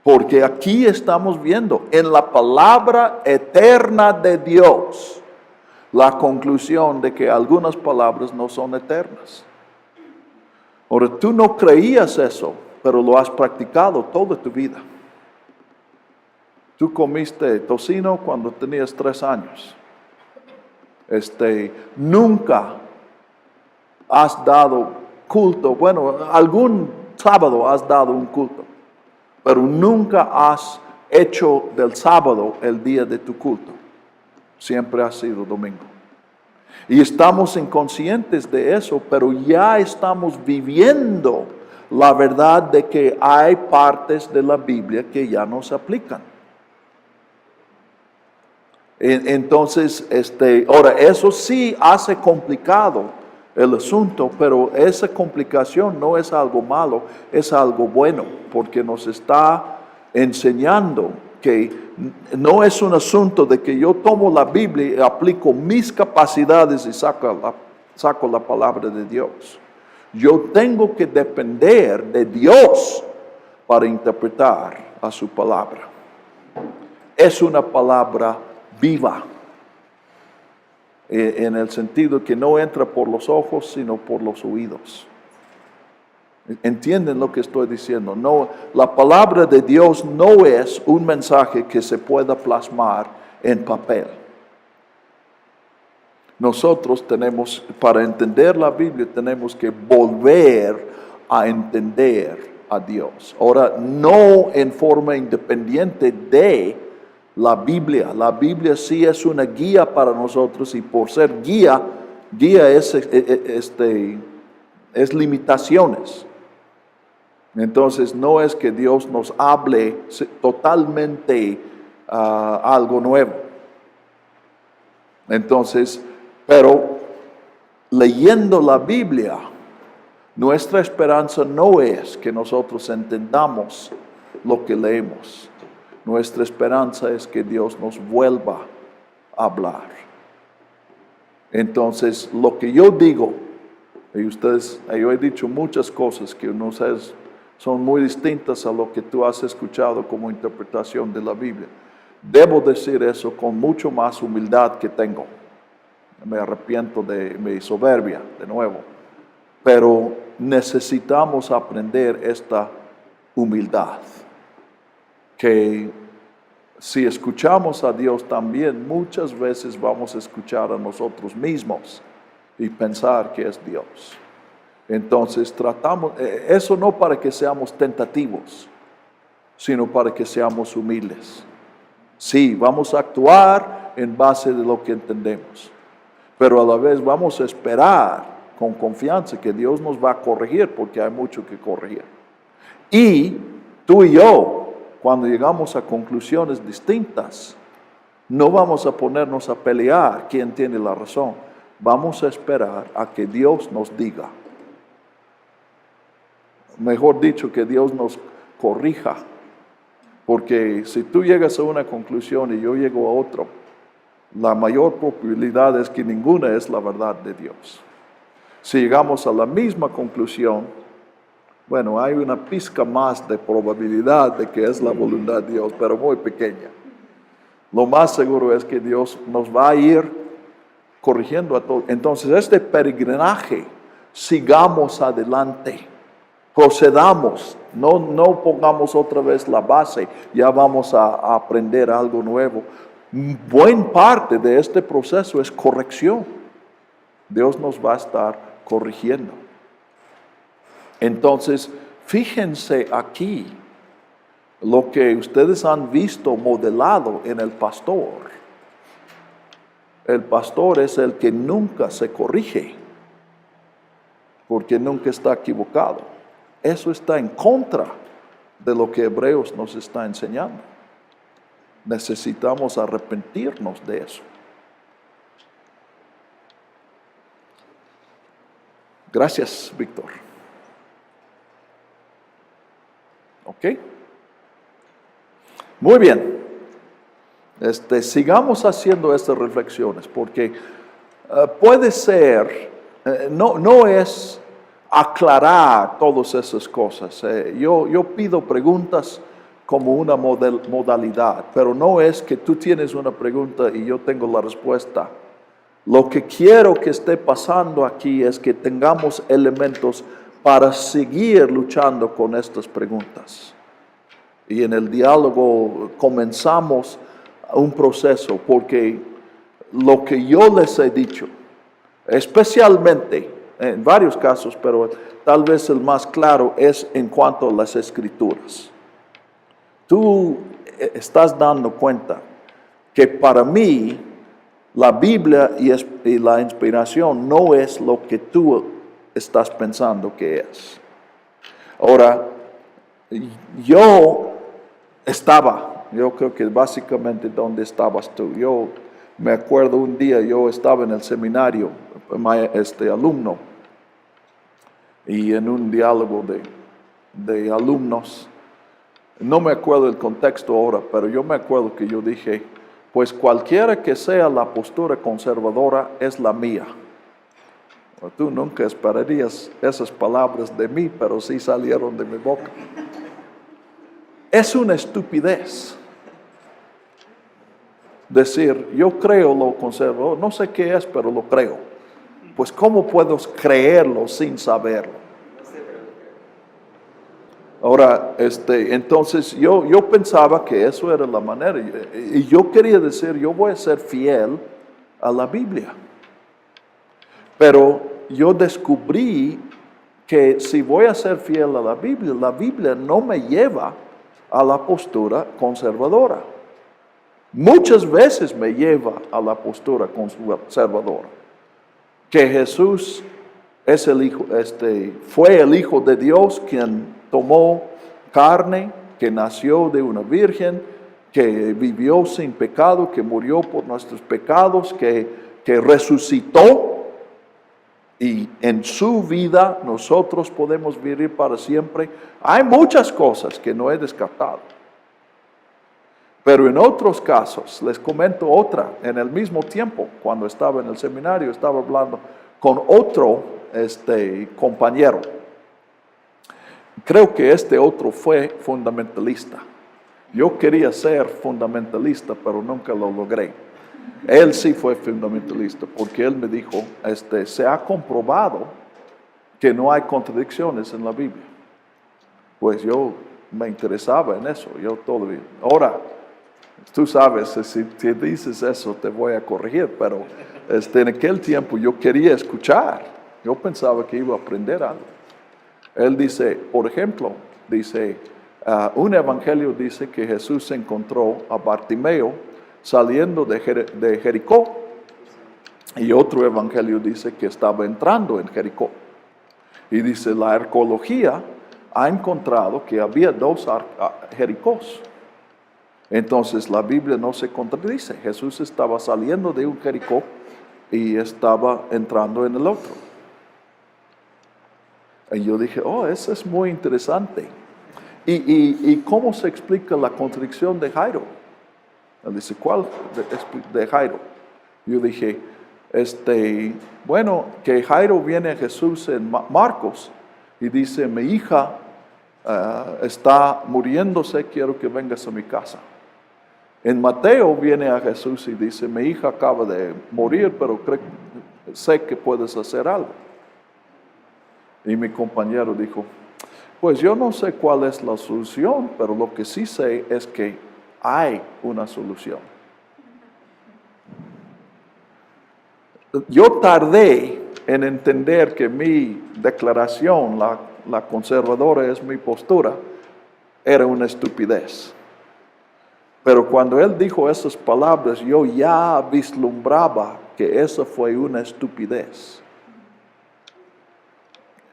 Porque aquí estamos viendo en la palabra eterna de Dios la conclusión de que algunas palabras no son eternas. Ahora, tú no creías eso, pero lo has practicado toda tu vida. Tú comiste tocino cuando tenías 3 años. Nunca has dado culto. Bueno, algún sábado has dado un culto. Pero nunca has hecho del sábado el día de tu culto. Siempre ha sido domingo. Y estamos inconscientes de eso, pero ya estamos viviendo la verdad de que hay partes de la Biblia que ya no se aplican. Entonces, ahora, eso sí hace complicado el asunto, pero esa complicación no es algo malo, es algo bueno, porque nos está enseñando que no es un asunto de que yo tomo la Biblia y aplico mis capacidades y saco la palabra de Dios. Yo tengo que depender de Dios para interpretar a su palabra. Es una palabra viva, en el sentido que no entra por los ojos, sino por los oídos. ¿Entienden lo que estoy diciendo? No, la palabra de Dios no es un mensaje que se pueda plasmar en papel. Nosotros tenemos, para entender la Biblia, tenemos que volver a entender a Dios. Ahora, no en forma independiente de la Biblia. La Biblia sí es una guía para nosotros, y por ser guía es limitaciones. Entonces no es que Dios nos hable totalmente algo nuevo. Entonces, pero leyendo la Biblia, nuestra esperanza no es que nosotros entendamos lo que leemos. Nuestra esperanza es que Dios nos vuelva a hablar. Entonces, lo que yo digo, y yo he dicho muchas cosas que no sé, son muy distintas a lo que tú has escuchado como interpretación de la Biblia. Debo decir eso con mucho más humildad que tengo. Me arrepiento de mi soberbia, de nuevo. Pero necesitamos aprender esta humildad. Que si escuchamos a Dios también, muchas veces vamos a escuchar a nosotros mismos y pensar que es Dios. Entonces tratamos, eso no para que seamos tentativos, sino para que seamos humildes. Sí, vamos a actuar en base de lo que entendemos, pero a la vez vamos a esperar con confianza que Dios nos va a corregir, porque hay mucho que corregir. Y tú y yo, cuando llegamos a conclusiones distintas, no vamos a ponernos a pelear quién tiene la razón. Vamos a esperar a que Dios nos diga. Mejor dicho, que Dios nos corrija. Porque si tú llegas a una conclusión y yo llego a otra, la mayor probabilidad es que ninguna es la verdad de Dios. Si llegamos a la misma conclusión, bueno, hay una pizca más de probabilidad de que es la voluntad de Dios, pero muy pequeña. Lo más seguro es que Dios nos va a ir corrigiendo a todos. Entonces, este peregrinaje, sigamos adelante. Procedamos, no pongamos otra vez la base, ya vamos a aprender algo nuevo. Buena parte de este proceso es corrección. Dios nos va a estar corrigiendo. Entonces, fíjense aquí lo que ustedes han visto modelado en el pastor. El pastor es el que nunca se corrige, porque nunca está equivocado. Eso está en contra de lo que Hebreos nos está enseñando. Necesitamos arrepentirnos de eso. Gracias, Víctor. ¿Ok? Muy bien. Sigamos haciendo estas reflexiones, porque puede ser, no es aclarar todas esas cosas. Yo pido preguntas como una modalidad, pero no es que tú tienes una pregunta y yo tengo la respuesta. Lo que quiero que esté pasando aquí es que tengamos elementos para seguir luchando con estas preguntas. Y en el diálogo comenzamos un proceso, porque lo que yo les he dicho, especialmente en varios casos, pero tal vez el más claro es en cuanto a las Escrituras. Tú estás dando cuenta que para mí la Biblia y la inspiración no es lo que tú estás pensando que es. Ahora, yo creo que básicamente donde estabas tú. Yo me acuerdo un día, yo estaba en el seminario, alumno, y en un diálogo de alumnos, no me acuerdo el contexto ahora, pero yo me acuerdo que yo dije, pues cualquiera que sea la postura conservadora es la mía. Tú nunca esperarías esas palabras de mí, pero sí salieron de mi boca. Es una estupidez decir, yo creo lo conservador, no sé qué es, pero lo creo. Pues ¿cómo puedo creerlo sin saberlo? Ahora, entonces yo pensaba que eso era la manera. Y yo quería decir, yo voy a ser fiel a la Biblia. Pero yo descubrí que si voy a ser fiel a la Biblia no me lleva a la postura conservadora. Muchas veces me lleva a la postura conservadora. Que Jesús es el hijo, fue el Hijo de Dios quien tomó carne, que nació de una virgen, que vivió sin pecado, que murió por nuestros pecados, que resucitó. Y en su vida nosotros podemos vivir para siempre. Hay muchas cosas que no he descartado. Pero en otros casos, les comento otra, en el mismo tiempo, cuando estaba en el seminario, estaba hablando con otro compañero. Creo que este otro fue fundamentalista. Yo quería ser fundamentalista, pero nunca lo logré. Él sí fue fundamentalista, porque él me dijo, se ha comprobado que no hay contradicciones en la Biblia. Pues yo me interesaba en eso, yo todavía. Ahora, tú sabes, si dices eso te voy a corregir, pero en aquel tiempo yo quería escuchar. Yo pensaba que iba a aprender algo. Él dice, por ejemplo, un evangelio dice que Jesús encontró a Bartimeo saliendo de Jericó. Y otro evangelio dice que estaba entrando en Jericó. Y dice, la arqueología ha encontrado que había dos Jericós. Entonces la Biblia no se contradice. Jesús estaba saliendo de un Jericó y estaba entrando en el otro. Y yo dije, eso es muy interesante. ¿Y cómo se explica la contradicción de Jairo? Él dice, ¿cuál de Jairo? Yo dije, bueno, que Jairo viene a Jesús en Marcos y dice, mi hija está muriéndose, quiero que vengas a mi casa. En Mateo viene a Jesús y dice, mi hija acaba de morir, pero sé que puedes hacer algo. Y mi compañero dijo, pues yo no sé cuál es la solución, pero lo que sí sé es que hay una solución. Yo tardé en entender que mi declaración, la conservadora es mi postura, era una estupidez. Pero cuando él dijo esas palabras, yo ya vislumbraba que esa fue una estupidez.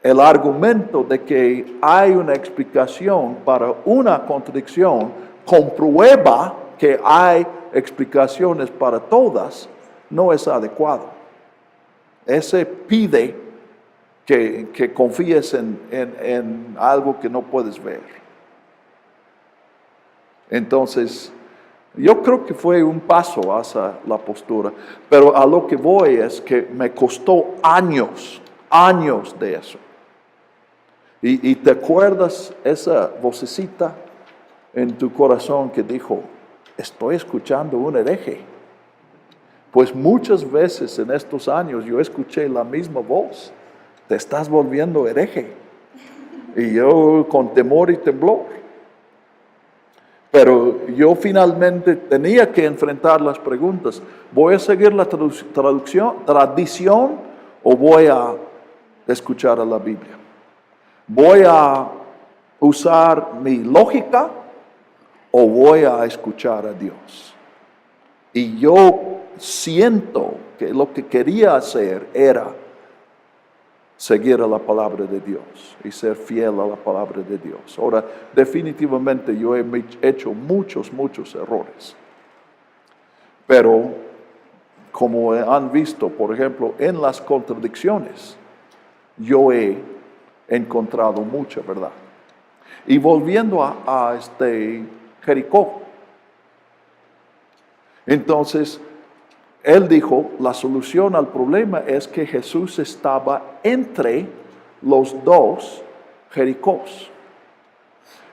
El argumento de que hay una explicación para una contradicción comprueba que hay explicaciones para todas, no es adecuado. Ese pide que confíes en algo que no puedes ver. Entonces, yo creo que fue un paso hacia la postura, pero a lo que voy es que me costó años de eso. Y te acuerdas esa vocecita en tu corazón que dijo, estoy escuchando un hereje. Pues muchas veces en estos años yo escuché la misma voz, te estás volviendo hereje. Y yo con temor y temblor. Pero yo finalmente tenía que enfrentar las preguntas, ¿voy a seguir la tradición o voy a escuchar a la Biblia? ¿Voy a usar mi lógica o voy a escuchar a Dios? Y yo siento que lo que quería hacer era seguir a la palabra de Dios y ser fiel a la palabra de Dios. Ahora, definitivamente yo he hecho muchos errores. Pero, como han visto, por ejemplo, en las contradicciones, yo he encontrado mucha verdad. Y volviendo a Jericó, entonces, él dijo, la solución al problema es que Jesús estaba entre los dos Jericós.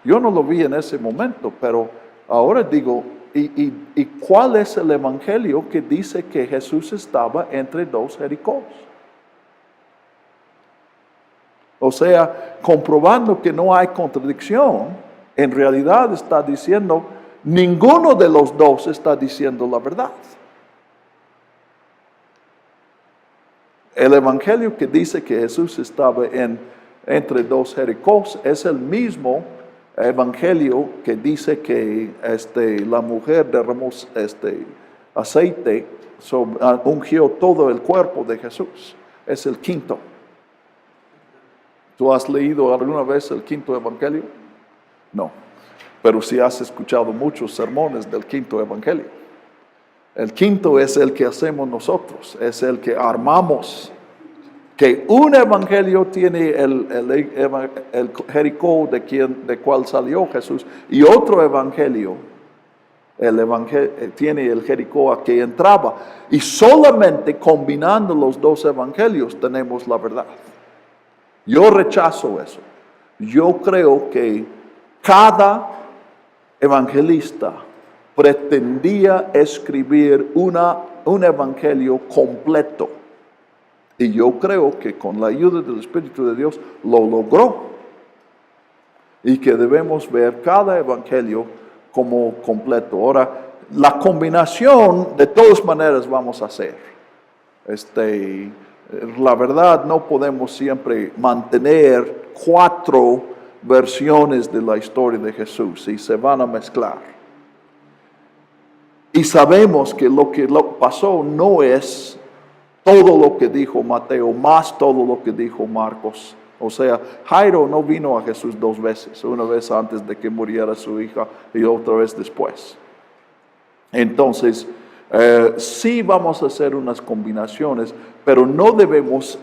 Yo no lo vi en ese momento, pero ahora digo, ¿y cuál es el evangelio que dice que Jesús estaba entre dos Jericós? O sea, comprobando que no hay contradicción, en realidad está diciendo, ninguno de los dos está diciendo la verdad. El evangelio que dice que Jesús estaba entre dos Jericós es el mismo evangelio que dice que la mujer derramó aceite, ungió todo el cuerpo de Jesús. Es el quinto. ¿Tú has leído alguna vez el quinto evangelio? No, pero sí has escuchado muchos sermones del quinto evangelio. El quinto es el que hacemos nosotros, es el que armamos. Que un evangelio tiene el Jericó de cual salió Jesús, y otro evangelio, tiene el Jericó a que entraba. Y solamente combinando los dos evangelios tenemos la verdad. Yo rechazo eso. Yo creo que cada evangelista pretendía escribir un evangelio completo. Y yo creo que con la ayuda del Espíritu de Dios lo logró. Y que debemos ver cada evangelio como completo. Ahora, la combinación de todas maneras vamos a hacer. La verdad, no podemos siempre mantener 4 versiones de la historia de Jesús y se van a mezclar. Y sabemos que lo que pasó no es todo lo que dijo Mateo, más todo lo que dijo Marcos. O sea, Jairo no vino a Jesús 2 veces, una vez antes de que muriera su hija y otra vez después. Entonces, sí vamos a hacer unas combinaciones, pero no debemos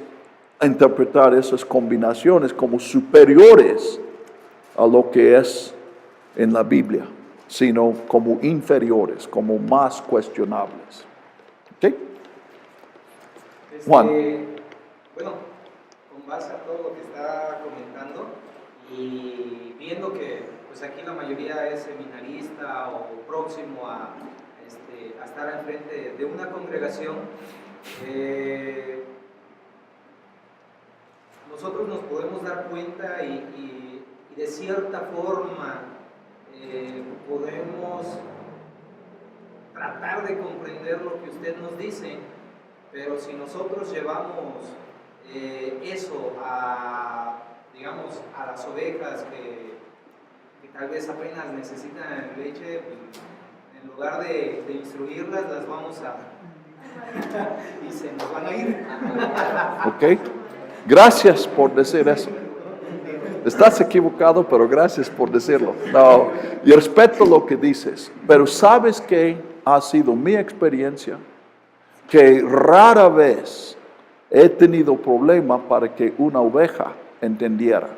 interpretar esas combinaciones como superiores a lo que es en la Biblia, sino como inferiores, como más cuestionables. ¿Ok? Juan. Bueno, con base a todo lo que está comentando y viendo que pues aquí la mayoría es seminarista o próximo a estar al frente de una congregación, nosotros nos podemos dar cuenta y de cierta forma podemos tratar de comprender lo que usted nos dice, pero si nosotros llevamos eso a, digamos, a las ovejas que tal vez apenas necesitan leche, pues, en lugar de instruirlas, las vamos a y se nos van a ir. Ok, gracias por decir eso. Estás equivocado, pero gracias por decirlo. No, yo respeto lo que dices, pero ¿sabes qué ha sido mi experiencia? Que rara vez he tenido problema para que una oveja entendiera.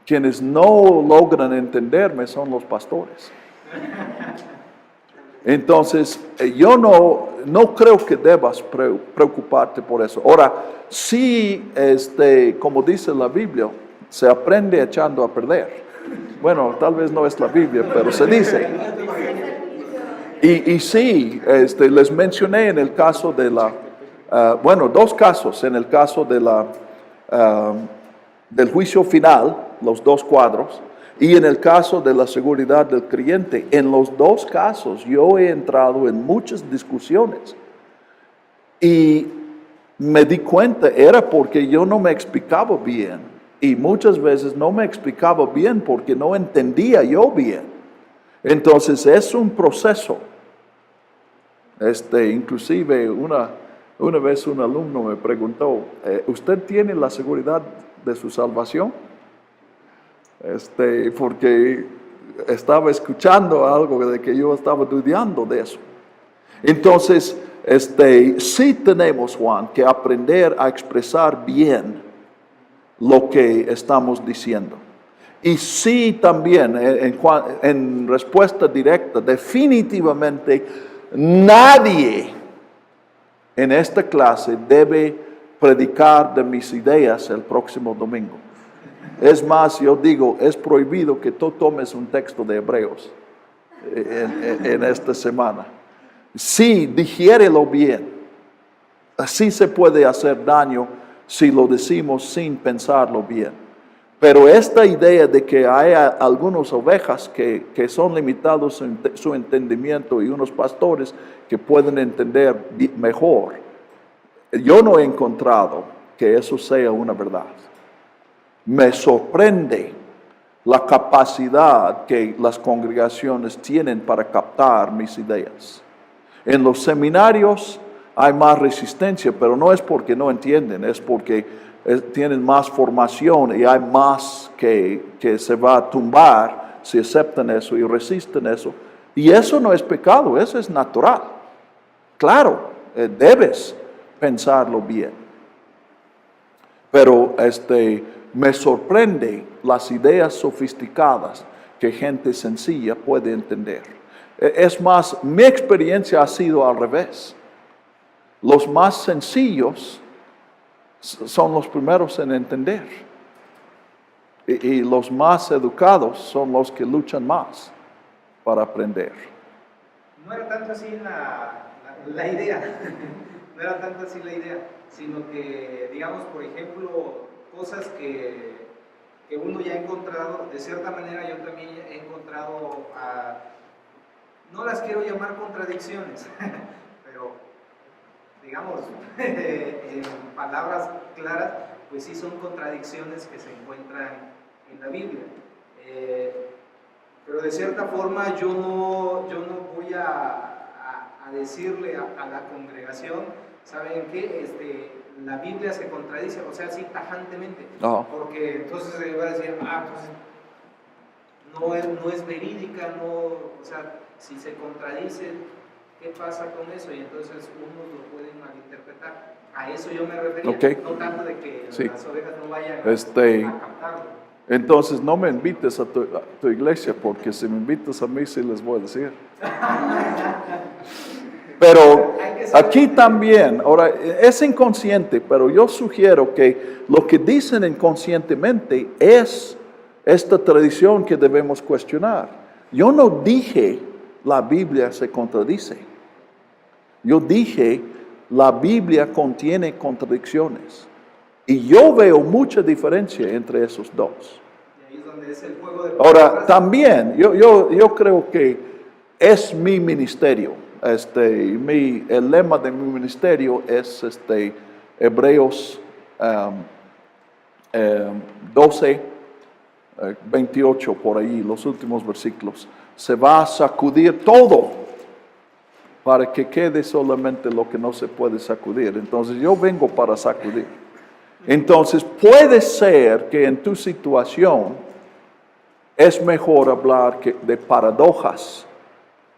Quienes no logran entenderme son los pastores. Entonces, yo no creo que debas preocuparte por eso. Ahora, sí, como dice la Biblia, se aprende echando a perder. Bueno, tal vez no es la Biblia, pero se dice. Y sí, les mencioné en el caso de dos casos, en el caso de del juicio final, los 2 cuadros, y en el caso de la seguridad del creyente. En los 2 casos yo he entrado en muchas discusiones y me di cuenta, era porque yo no me explicaba bien, y muchas veces no me explicaba bien porque no entendía yo bien. Entonces es un proceso. Inclusive una vez un alumno me preguntó, ¿usted tiene la seguridad de su salvación? Porque estaba escuchando algo de que yo estaba dudando de eso. Entonces, sí tenemos, Juan, que aprender a expresar bien lo que estamos diciendo. Y sí también, en respuesta directa, definitivamente nadie en esta clase debe predicar de mis ideas el próximo domingo. Es más, yo digo, es prohibido que tú tomes un texto de Hebreos en esta semana. Sí, digiérelo bien. Así se puede hacer daño si lo decimos sin pensarlo bien. Pero esta idea de que hay algunas ovejas que son limitados en su entendimiento y unos pastores que pueden entender mejor, yo no he encontrado que eso sea una verdad. Me sorprende la capacidad que las congregaciones tienen para captar mis ideas. En los seminarios hay más resistencia, pero no es porque no entienden, es porque tienen más formación y hay más que se va a tumbar si aceptan eso y resisten eso. Y eso no es pecado, eso es natural. Claro, debes pensarlo bien. Pero me sorprende las ideas sofisticadas que gente sencilla puede entender. Es más, mi experiencia ha sido al revés. Los más sencillos son los primeros en entender. Y los más educados son los que luchan más para aprender. No era tanto así la idea, no era tanto así la idea, sino que, digamos, por ejemplo, cosas que uno ya ha encontrado, de cierta manera yo también he encontrado, no las quiero llamar contradicciones, pero digamos, en palabras claras, pues sí son contradicciones que se encuentran en la Biblia. Pero de cierta forma yo no voy a decirle a la congregación, ¿saben qué? La Biblia se contradice, o sea, así tajantemente, porque entonces se va a decir, pues no es verídica, o sea, si se contradice, ¿qué pasa con eso? Y entonces unos lo pueden malinterpretar. A eso yo me refería, Okay. no tanto de que las ovejas no vayan a captarlo. Entonces no me invites a tu iglesia, porque si me invitas a mí sí les voy a decir. Pero aquí también, ahora es inconsciente, pero yo sugiero que lo que dicen inconscientemente es esta tradición que debemos cuestionar. Yo no dije la Biblia se contradice. Yo dije la Biblia contiene contradicciones. Y yo veo mucha diferencia entre esos dos. Y ahí es donde es el juego de Ahora, también, yo creo que es mi ministerio. El lema de mi ministerio es Hebreos 12, 28, por ahí, los últimos versículos. Se va a sacudir todo para que quede solamente lo que no se puede sacudir. Entonces yo vengo para sacudir. Entonces puede ser que en tu situación es mejor hablar de paradojas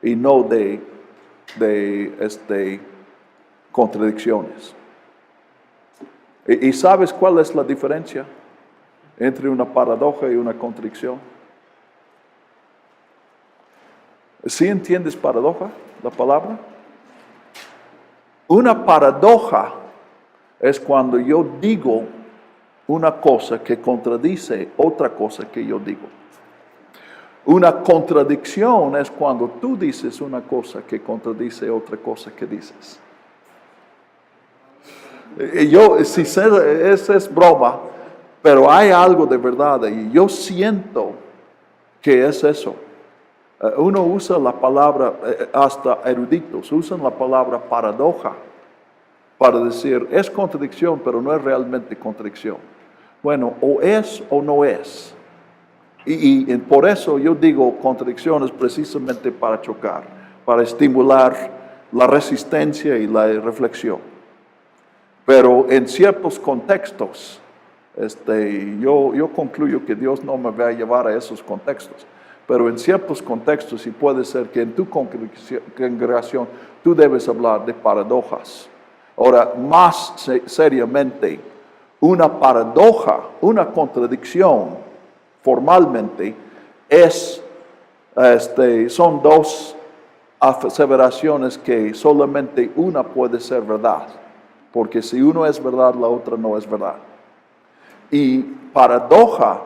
y no de contradicciones. ¿Y sabes cuál es la diferencia entre una paradoja y una contradicción? ¿Sí entiendes paradoja, la palabra? Una paradoja es cuando yo digo una cosa que contradice otra cosa que yo digo. Una contradicción es cuando tú dices una cosa que contradice otra cosa que dices. Esa es broma, pero hay algo de verdad y yo siento que es eso. Uno usa la palabra, hasta eruditos usan la palabra paradoja para decir, es contradicción, pero no es realmente contradicción. Bueno, o es o no es. Y por eso yo digo contradicciones precisamente para chocar, para estimular la resistencia y la reflexión. Pero en ciertos contextos, yo concluyo que Dios no me va a llevar a esos contextos. Pero en ciertos contextos, y puede ser que en tu congregación tú debes hablar de paradojas. Ahora, más seriamente, una paradoja, una contradicción, formalmente, son dos aseveraciones que solamente una puede ser verdad. Porque si uno es verdad, la otra no es verdad. Y paradoja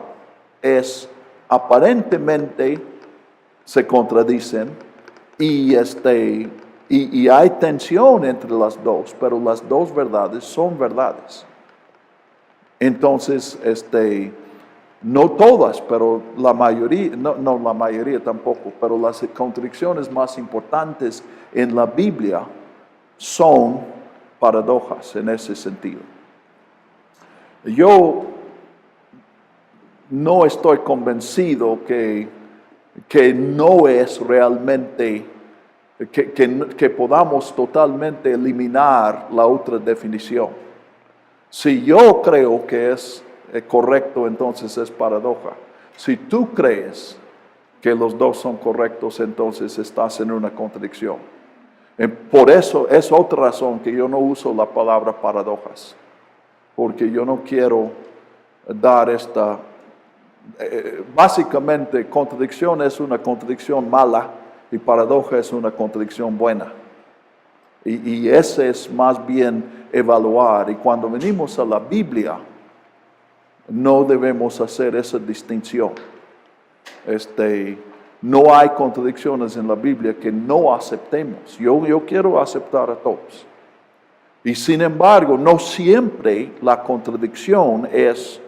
es aparentemente se contradicen y hay tensión entre las dos, pero las dos verdades son verdades. Entonces, no todas, pero la mayoría, no la mayoría tampoco, pero las contradicciones más importantes en la Biblia son paradojas en ese sentido. Yo no estoy convencido que no es realmente, que podamos totalmente eliminar la otra definición. Si yo creo que es correcto, entonces es paradoja. Si tú crees que los dos son correctos, entonces estás en una contradicción. Por eso es otra razón que yo no uso la palabra paradojas, porque yo no quiero dar esta... básicamente, contradicción es una contradicción mala y paradoja es una contradicción buena. Y ese es más bien evaluar. Y cuando venimos a la Biblia, no debemos hacer esa distinción. No hay contradicciones en la Biblia que no aceptemos. Yo quiero aceptar a todos. Y sin embargo, no siempre la contradicción es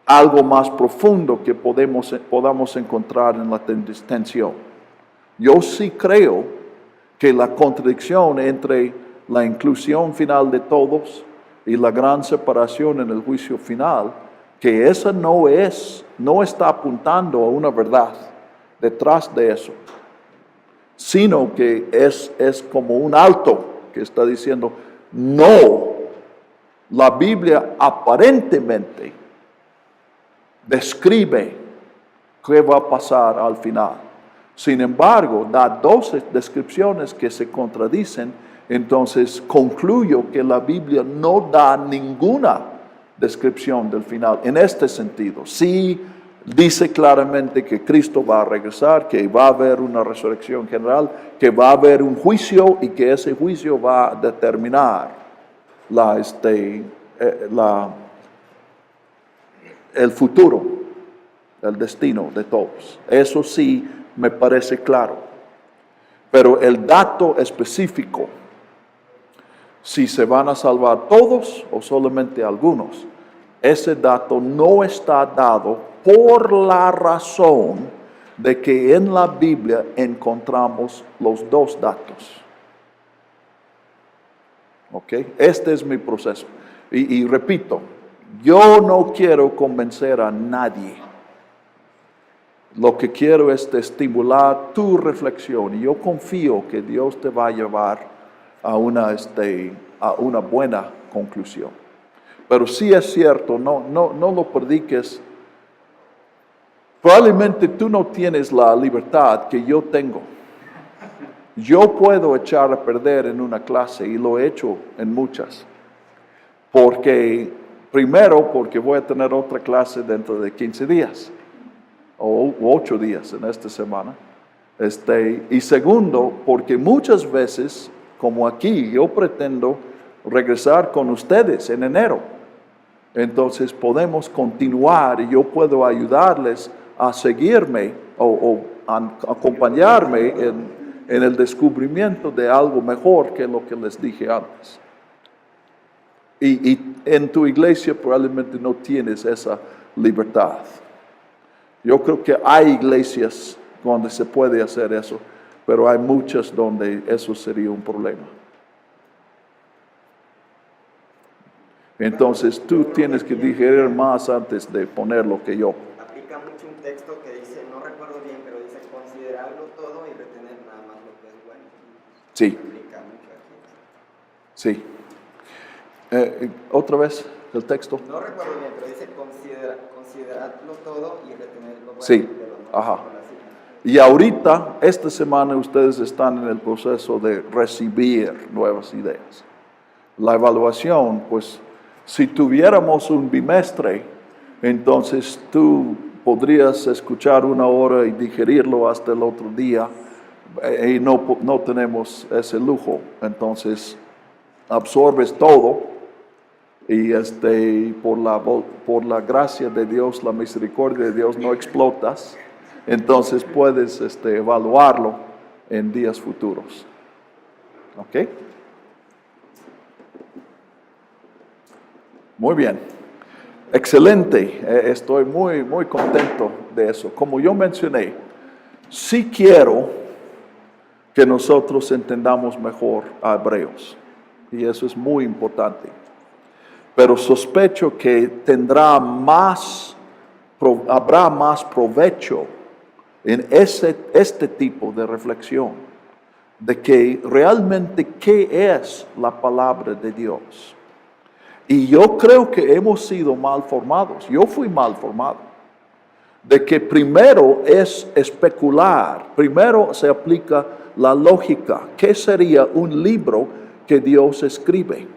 algo más profundo que podamos encontrar en la tensión. Yo sí creo que la contradicción entre la inclusión final de todos y la gran separación en el juicio final, que esa no está apuntando a una verdad detrás de eso, sino que es como un alto que está diciendo, no, la Biblia aparentemente describe qué va a pasar al final. Sin embargo, da dos descripciones que se contradicen, entonces concluyo que la Biblia no da ninguna descripción del final en este sentido. Sí dice claramente que Cristo va a regresar, que va a haber una resurrección general, que va a haber un juicio y que ese juicio va a determinar el futuro, el destino de todos. Eso sí me parece claro. Pero el dato específico, si se van a salvar todos o solamente algunos, ese dato no está dado por la razón de que en la Biblia encontramos los dos datos. ¿Ok? Este es mi proceso. Y repito, yo no quiero convencer a nadie. Lo que quiero es estimular tu reflexión y yo confío que Dios te va a llevar a una buena conclusión. Pero sí es cierto, no lo prediques. Probablemente tú no tienes la libertad que yo tengo. Yo puedo echar a perder en una clase y lo he hecho en muchas. Primero, porque voy a tener otra clase dentro de 15 días. O 8 días en esta semana. Y segundo, porque muchas veces, como aquí, yo pretendo regresar con ustedes en enero. Entonces podemos continuar y yo puedo ayudarles a seguirme o acompañarme en el descubrimiento de algo mejor que lo que les dije antes. Y en tu iglesia probablemente no tienes esa libertad. Yo creo que hay iglesias donde se puede hacer eso, pero hay muchas donde eso sería un problema. Entonces tú tienes que digerir más antes de ponerlo que yo. Aplica mucho un texto que dice, no recuerdo bien, pero dice considerarlo todo y retener nada más lo que es bueno. Sí. Aplica mucho aquí. Sí. Otra vez el texto. No recuerdo bien, pero dice considerarlo todo y retener lo bueno. Sí. Pero no Ajá. recuerdo la cita. Y ahorita, esta semana, ustedes están en el proceso de recibir nuevas ideas. La evaluación, pues, si tuviéramos un bimestre, entonces tú podrías escuchar 1 hora y digerirlo hasta el otro día, y no tenemos ese lujo. Entonces, absorbes todo, y por la gracia de Dios, la misericordia de Dios, no explotas. Entonces puedes evaluarlo en días futuros. ¿Ok? Muy bien. Excelente. Estoy muy, muy contento de eso. Como yo mencioné, sí quiero que nosotros entendamos mejor a Hebreos. Y eso es muy importante. Pero sospecho que habrá más provecho en este tipo de reflexión, de que realmente qué es la palabra de Dios. Y yo creo que hemos sido mal formados. Yo fui mal formado. De que primero es especular, primero se aplica la lógica. ¿Qué sería un libro que Dios escribe?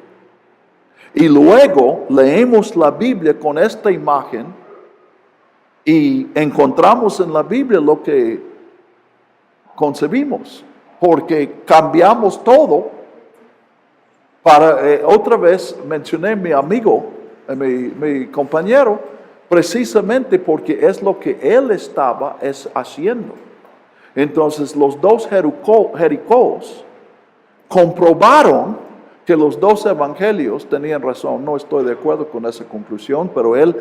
Y luego leemos la Biblia con esta imagen y encontramos en la Biblia lo que concebimos, porque cambiamos todo. Otra vez mencioné mi amigo, mi compañero, precisamente porque es lo que él estaba haciendo. Entonces los dos Jericós comprobaron que los dos evangelios tenían razón. No estoy de acuerdo con esa conclusión, pero él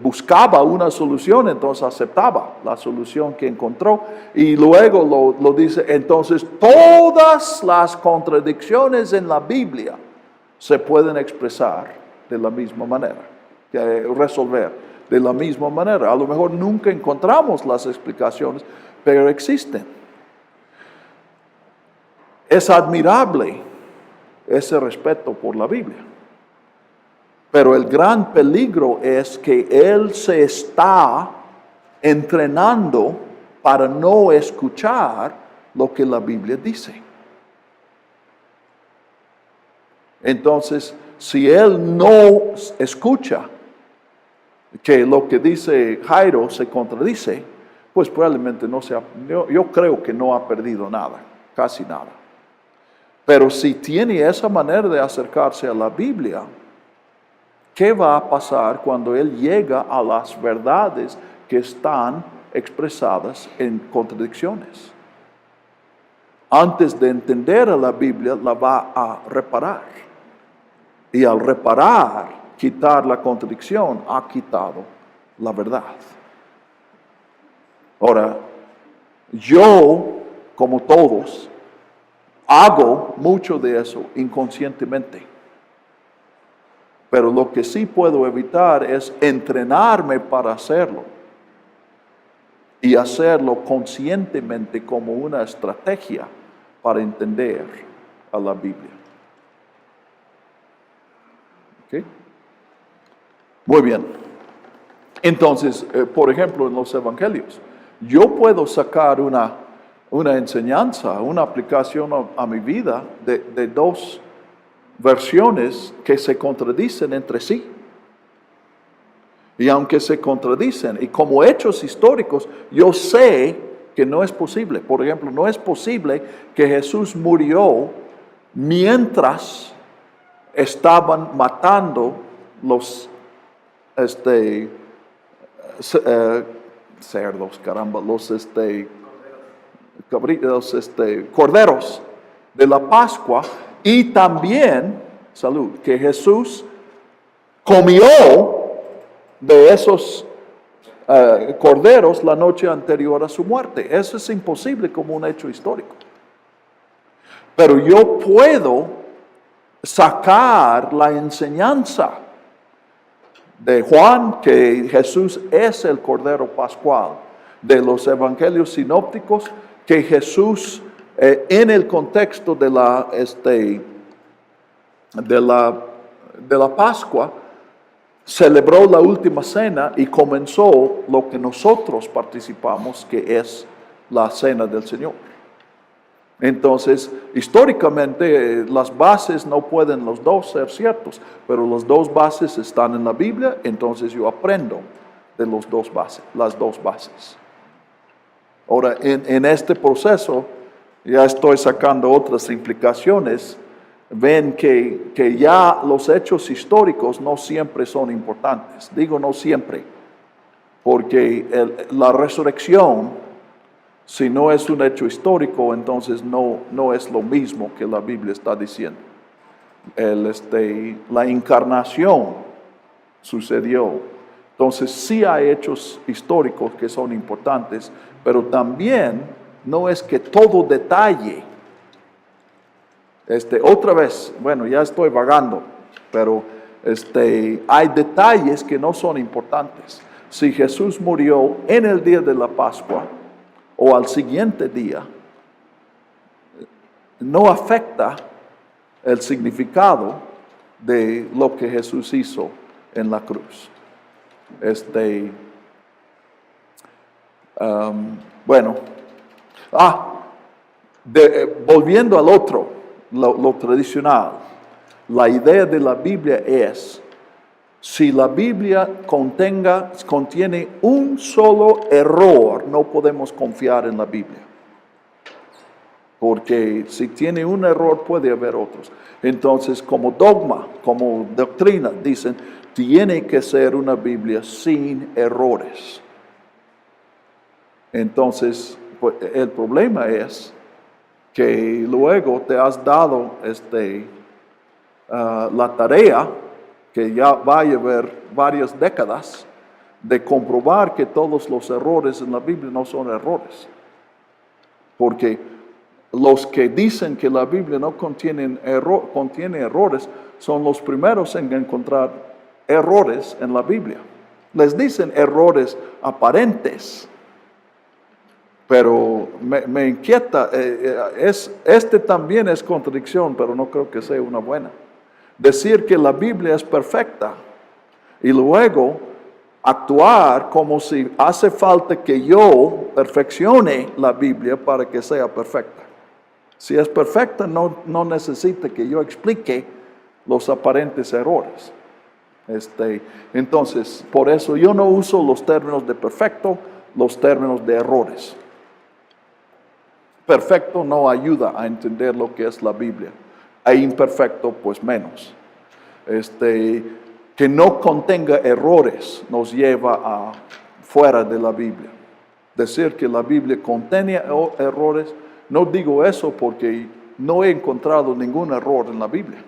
buscaba una solución, entonces aceptaba la solución que encontró. Y luego lo dice, entonces todas las contradicciones en la Biblia se pueden expresar de la misma manera, resolver de la misma manera. A lo mejor nunca encontramos las explicaciones, pero existen. Es admirable ese respeto por la Biblia. Pero el gran peligro es que él se está entrenando para no escuchar lo que la Biblia dice. Entonces, si él no escucha que lo que dice Jairo se contradice, pues probablemente yo creo que no ha perdido nada, casi nada. Pero si tiene esa manera de acercarse a la Biblia, ¿qué va a pasar cuando él llega a las verdades que están expresadas en contradicciones? Antes de entender a la Biblia, la va a reparar. Y al reparar, quitar la contradicción, ha quitado la verdad. Ahora, yo, como todos, hago mucho de eso inconscientemente. Pero lo que sí puedo evitar es entrenarme para hacerlo. Y hacerlo conscientemente como una estrategia para entender a la Biblia. ¿Ok? Muy bien. Entonces, por ejemplo, en los evangelios, yo puedo sacar una enseñanza, una aplicación a mi vida de dos versiones que se contradicen entre sí. Y aunque se contradicen, y como hechos históricos, yo sé que no es posible. Por ejemplo, no es posible que Jesús murió mientras estaban matando los cerdos, caramba, los corderos de la Pascua, y también, que Jesús comió de esos corderos la noche anterior a su muerte. Eso es imposible como un hecho histórico. Pero yo puedo sacar la enseñanza de Juan, que Jesús es el Cordero Pascual, de los evangelios sinópticos, que Jesús en el contexto de la Pascua celebró la última cena y comenzó lo que nosotros participamos, que es la cena del Señor. Entonces, históricamente, las bases no pueden los dos ser ciertos, pero las dos bases están en la Biblia, entonces yo aprendo de las dos bases. Ahora, en este proceso, ya estoy sacando otras implicaciones. Ven que ya los hechos históricos no siempre son importantes. Digo no siempre, porque la resurrección, si no es un hecho histórico, entonces no es lo mismo que la Biblia está diciendo. La encarnación sucedió. Entonces sí hay hechos históricos que son importantes, pero también no es que todo detalle. Otra vez, bueno, ya estoy vagando, pero hay detalles que no son importantes. Si Jesús murió en el día de la Pascua o al siguiente día, no afecta el significado de lo que Jesús hizo en la cruz. Bueno, volviendo al otro, lo tradicional, la idea de la Biblia es, si la Biblia contiene un solo error, no podemos confiar en la Biblia. Porque si tiene un error puede haber otros. Entonces, como dogma, como doctrina, dicen, tiene que ser una Biblia sin errores. Entonces, pues, el problema es que luego te has dado la tarea, que ya va a llevar varias décadas, de comprobar que todos los errores en la Biblia no son errores. Porque los que dicen que la Biblia no contiene errores son los primeros en encontrar errores en la Biblia. Les dicen errores aparentes. Pero me inquieta, también es contradicción, pero no creo que sea una buena. Decir que la Biblia es perfecta y luego actuar como si hace falta que yo perfeccione la Biblia para que sea perfecta. Si es perfecta, no necesita que yo explique los aparentes errores. Entonces, por eso yo no uso los términos de perfecto, los términos de errores. Perfecto no ayuda a entender lo que es la Biblia. E imperfecto, pues menos. Que no contenga errores nos lleva a fuera de la Biblia. Decir que la Biblia contiene errores, no digo eso porque no he encontrado ningún error en la Biblia.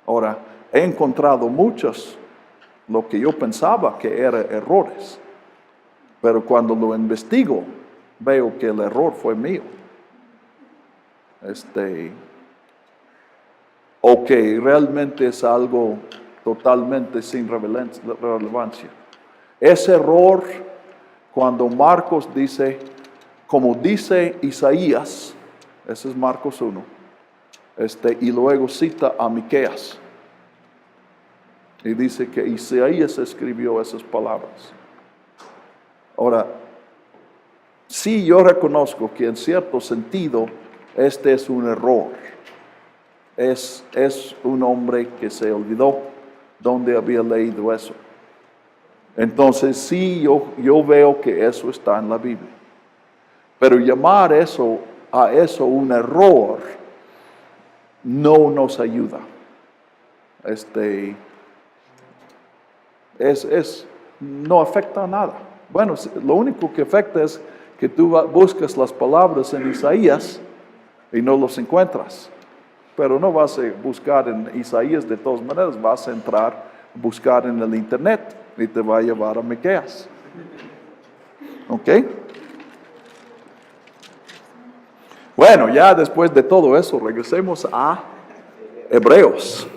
Ahora, he encontrado muchos, lo que yo pensaba que eran errores. Pero cuando lo investigo, veo que el error fue mío. O que realmente es algo totalmente sin relevancia. Ese error, cuando Marcos dice, como dice Isaías, ese es Marcos 1, y luego cita a Miqueas, y dice que Isaías escribió esas palabras. Ahora, sí, yo reconozco que en cierto sentido este es un error. Es un hombre que se olvidó dónde había leído eso. Entonces sí, yo veo que eso está en la Biblia. Pero llamar a eso un error no nos ayuda. No afecta a nada. Bueno, lo único que afecta es que tú buscas las palabras en Isaías y no los encuentras. Pero no vas a buscar en Isaías de todas maneras, vas a entrar a buscar en el internet y te va a llevar a Miqueas. ¿Ok? Bueno, ya después de todo eso, regresemos a Hebreos.